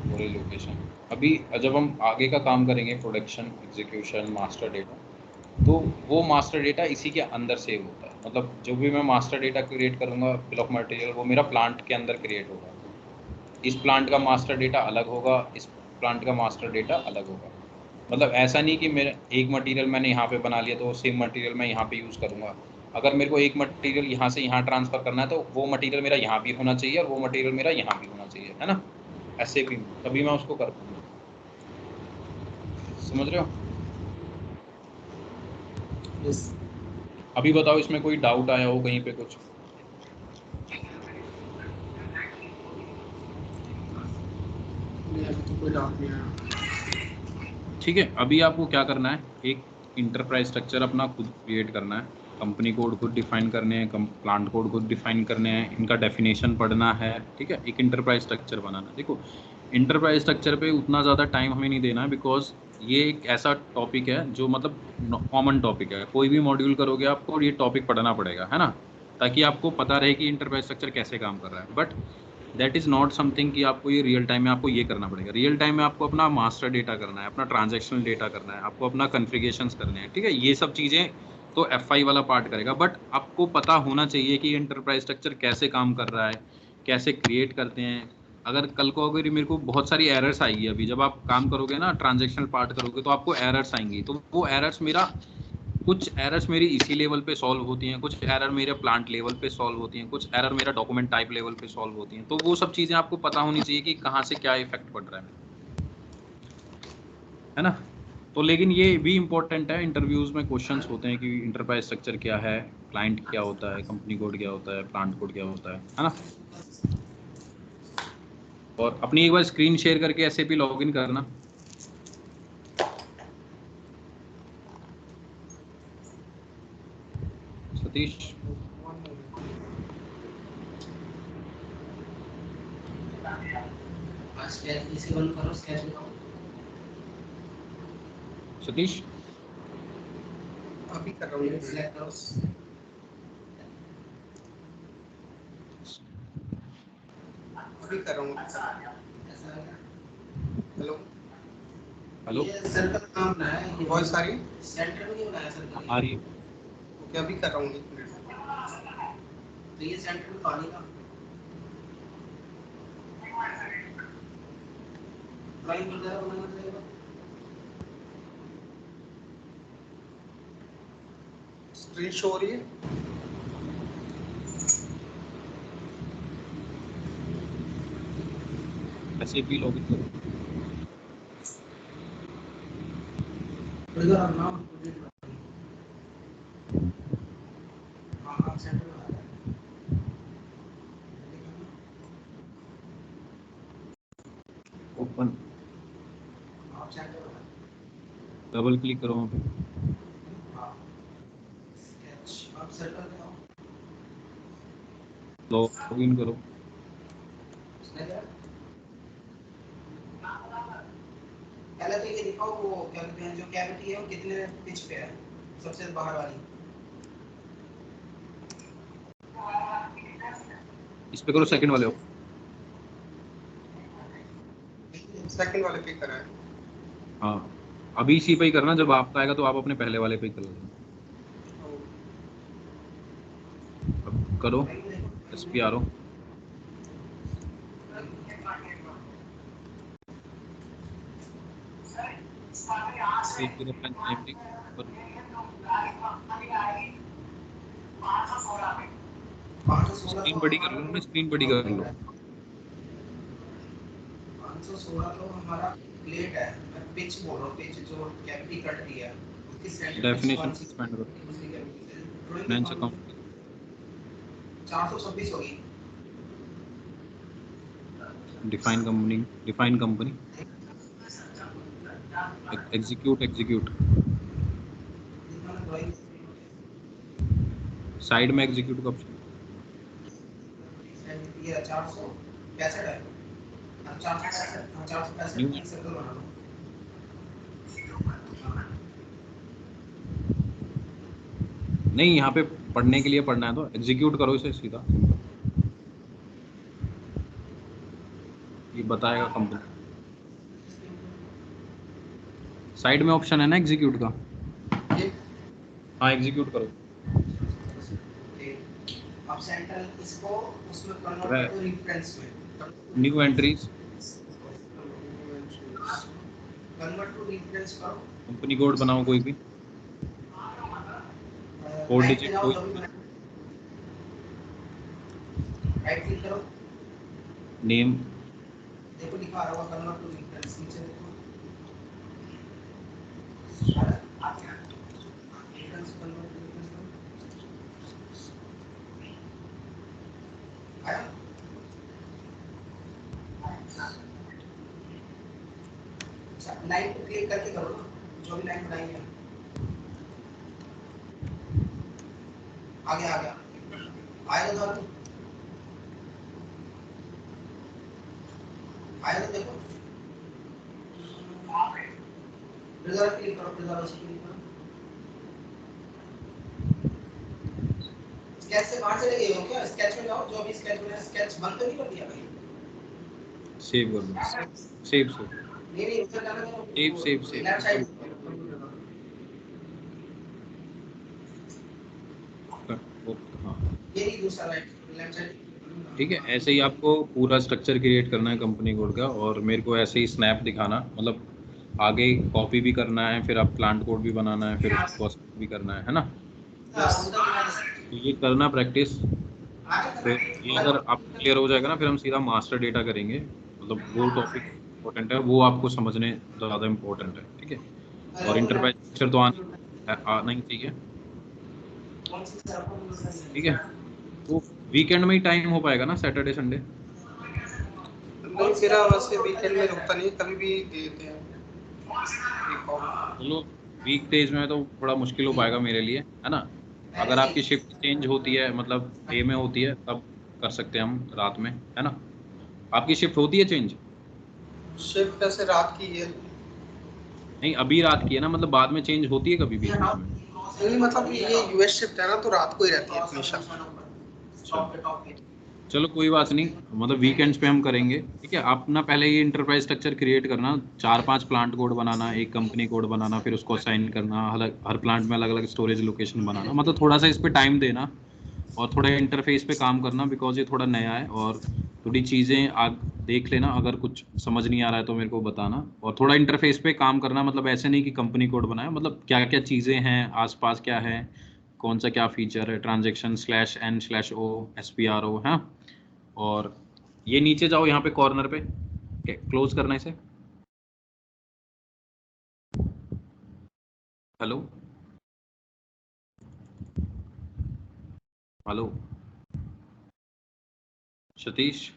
और लोकेशन। अभी जब हम आगे का काम करेंगे, प्रोडक्शन, एग्जीक्यूशन, मास्टर डेटा, तो वो मास्टर डेटा इसी के अंदर सेव होता है। मतलब जो भी मैं मास्टर डेटा क्रिएट करूँगा बिल ऑफ मटेरियल, वो मेरा प्लांट के अंदर क्रिएट होगा। इस प्लांट का मास्टर डेटा अलग होगा, इस प्लांट का मास्टर डेटा अलग होगा। मतलब ऐसा नहीं कि मेरा एक मटेरियल मैंने यहाँ पे बना लिया तो सेम मटेरियल मैं यहाँ पे यूज़ करूँगा। अगर मेरे को एक मटेरियल यहाँ से यहाँ ट्रांसफ़र करना है तो वो मटेरियल मेरा यहाँ भी होना चाहिए और वो मटेरियल मेरा यहाँ भी होना चाहिए, है ना? ऐसे भी तभी मैं उसको कर पाऊँगा। समझ रहे हो? यस। अभी बताओ इसमें कोई डाउट आया हो कहीं पे कुछ? नहीं, अभी तो कोई डाउट नहीं आया। ठीक है, अभी आपको क्या करना है, एक इंटरप्राइज स्ट्रक्चर अपना खुद क्रिएट करना है, कंपनी कोड खुद डिफाइन करने हैं, प्लांट कोड खुद डिफाइन करने हैं, इनका डेफिनेशन पढ़ना है। ठीक है, एक इंटरप्राइज स्ट्रक्चर बनाना। देखो, इंटरप्राइज स्ट्रक्चर पे उतना ज़्यादा टाइम हमें नहीं देना है, बिकॉज ये एक ऐसा टॉपिक है जो मतलब कॉमन टॉपिक है। कोई भी मॉड्यूल करोगे आपको ये टॉपिक पढ़ना पड़ेगा, है ना, ताकि आपको पता रहे कि इंटरप्राइज स्ट्रक्चर कैसे काम कर रहा है। But that is not something कि आपको ये रियल टाइम में आपको ये करना पड़ेगा। रियल टाइम में आपको अपना मास्टर डेटा करना है, अपना ट्रांजैक्शनल डेटा करना है, आपको अपना कॉन्फ़िगरेशंस करने हैं। ठीक है, ये सब चीज़ें तो एफआई वाला पार्ट करेगा, बट आपको पता होना चाहिए कि एंटरप्राइज स्ट्रक्चर कैसे काम कर रहा है, कैसे क्रिएट करते हैं। अगर कल को अगर मेरे को बहुत सारी एरर्स आएगी, अभी जब आप काम करोगे ना, ट्रांजैक्शनल पार्ट करोगे, तो आपको एरर्स आएंगी। तो वो एरर्स मेरा, कुछ एरर्स मेरी इसी लेवल पे सॉल्व होती हैं, कुछ एरर मेरे प्लांट लेवल पे सॉल्व होती हैं, कुछ एरर मेरा डॉक्यूमेंट टाइप लेवल पे सॉल्व होती हैं। तो वो सब चीज़ें आपको पता होनी चाहिए कि कहाँ से क्या इफेक्ट पड़ रहा है ना? तो लेकिन ये भी इम्पोर्टेंट है, इंटरव्यूज़ में क्वेश्चंस होते हैं कि इंटरप्राइज स्ट्रक्चर क्या है, क्लाइंट क्या होता है, कंपनी कोड क्या होता है, प्लांट कोड क्या होता है ना? और अपनी एक बार स्क्रीन शेयर करके एसएपी लॉगिन करना। सतीश, इसी बंद करो, स्केच लगाओ। सतीश अभी कर रहा हूँ, सिलेक्ट करो। अभी कर रहा हूँ। हेलो, हेलो, ये सर्कल कहाँ बनाया है? वॉइस आ रही है? सेंटर में नहीं बनाया सर्कल। आ रही है? ओके, अभी कर रहा हूँ, 1 मिनट। तो ये सेंटर में पानी का ड्राइंग वगैरह बनाना पड़ेगा। स्क्रीन शो हो रही है? एसएपी लॉगिन करो। इधर आप नाम आप सेंटर में आ जाए। ओपन, आप सेंटर में डबल क्लिक करो। हाँ, स्केच आप सर्कल में आओ। लॉगिन करो। उसने क्या पहले तो ये दिखाओ, वो क्या कहते हैं, जो कैविटी है वो कितने पिच पे है, सबसे बाहर वाली। इस पे करो, सेकंड वाले हो। सेकंड वाले पे करा है। हाँ, अभी इसी पे ही करना, जब आपका आएगा तो आप अपने पहले वाले पे ही कर लेना। अब करो, एसपी आ रहा हो। एक रेफरेंस नेम लिख करो। 516 स्क्रीन तो बड़ी कर लो हमारा ना, स्क्रीन बड़ी कर लो। 516 तो हमारा प्लेट है। मैं पिच बोल रहा हूँ, पिच जो कैविटी कट रही है उसकी सेंटर पिच डेफिनेशन कौन सी एक्सपेंड करो, दूसरी कैविटी से ड्राइंग फाइनेंस दिखाओ अकाउंट। मुझे। 426 होगी। Define company, define company, execute, execute, दिखाना ड्राइंग। साइड में एग्जीक्यूट का ऑप्शन। ये 465 है। 465, 465 न्यू, की सर्कल बना लो। नहीं यहाँ पे पढ़ने के लिए पढ़ना है तो एग्जीक्यूट करो इसे सीधा, सिंपल। ये बताएगा कंपनी। साइड में ऑप्शन है ना एग्जीक्यूट का, ये हाँ एग्जीक्यूट करो। अब सेंट्रल इसको उसमें कन्वर्ट कर दो रेफरेंस में, new entries, convert to reference करो, कंपनी कोड बनाओ कोई भी, 4 राइट पे डिजिट जाओ, कोई, जो भी बना राइट क्लिक करो, नेम, देखो लिखा आ रहा होगा कन्वर्ट टू रेफरेंस, नीचे देखो आ गया रेफरेंस, कन्वर्ट टू रेफरेंस आया। लाइन को क्लिक करके करो ना, जो भी लाइन बनाई है। आ गया आएगा तो आएगा, देखो रिजल्ट क्लिक करो, रिजल्ट क्लिक करो, स्केच से बाहर चले गए हो क्या? स्केच में जाओ, जो भी स्केच में है, स्केच बंद तो नहीं कर दिया भाई? सेव कर दो, सेव सेव नहीं उधर जाना सेव है, सेव सेव, लेफ्ट साइड हाँ ये नहीं, दूसरा राइट लेफ्ट साइड। ठीक है। ऐसे ही आपको पूरा स्ट्रक्चर क्रिएट करना है कंपनी कोड का, और मेरे को ऐसे ही स्नैप दिखाना, मतलब आगे कॉपी भी करना है, फिर आप प्लांट कोड भी बनाना है, फिर उसको कॉस्ट भी करना है ना। तो ये करना प्रैक्टिस, फिर ये अगर आप क्लियर हो जाएगा ना, फिर हम सीधा मास्टर डेटा करेंगे, मतलब वो टॉपिक इम्पोर्टेंट है, वो आपको समझने ज़्यादा इम्पोर्टेंट है, ठीक है। और इंटरप्राइज पिक्चर तो आना ही चाहिए, ठीक है। तो वीकेंड में ही टाइम हो पाएगा ना, सैटरडे संडे? नहीं मेरा वैसे वीकेंड में रुकता नहीं, कभी भी दे देते हैं। चलो वीक डेज में तो थोड़ा मुश्किल हो पाएगा मेरे लिए, है ना। अगर आपकी शिफ्ट चेंज होती है, मतलब डे में होती है, तब कर सकते हैं हम रात में, है ना। आपकी शिफ्ट होती है चेंज? शिफ्ट कैसे रात की है? नहीं अभी रात की है ना, मतलब बाद में चेंज होती है कभी बीच बीच में? नहीं मतलब ये यूएस शिफ्ट है ना, तो रात को ही रहती है हमेशा। अच्छा चलो कोई बात नहीं, मतलब वीकेंड्स पे हम करेंगे, ठीक है। आप ना पहले ये इंटरप्राइज स्ट्रक्चर क्रिएट करना, 4-5 प्लांट कोड बनाना, एक कंपनी कोड बनाना, फिर उसको असाइन करना, हर प्लांट में अलग अलग स्टोरेज लोकेशन बनाना, मतलब थोड़ा सा इस पे टाइम देना, और थोड़ा इंटरफेस पे काम करना, बिकॉज ये थोड़ा नया है, और थोड़ी चीज़ें आप देख लेना, अगर कुछ समझ नहीं आ रहा है तो मेरे को बताना, और थोड़ा इंटरफेस पे काम करना, मतलब ऐसे नहीं कि कंपनी कोड बनाए, मतलब क्या क्या चीज़ें हैं आसपास, क्या है, कौन सा क्या फीचर है, ट्रांजेक्शन /n/o SPRO, है। और ये नीचे जाओ यहाँ पे कॉर्नर पे, क्लोज करना इसे। Hello hello Satish.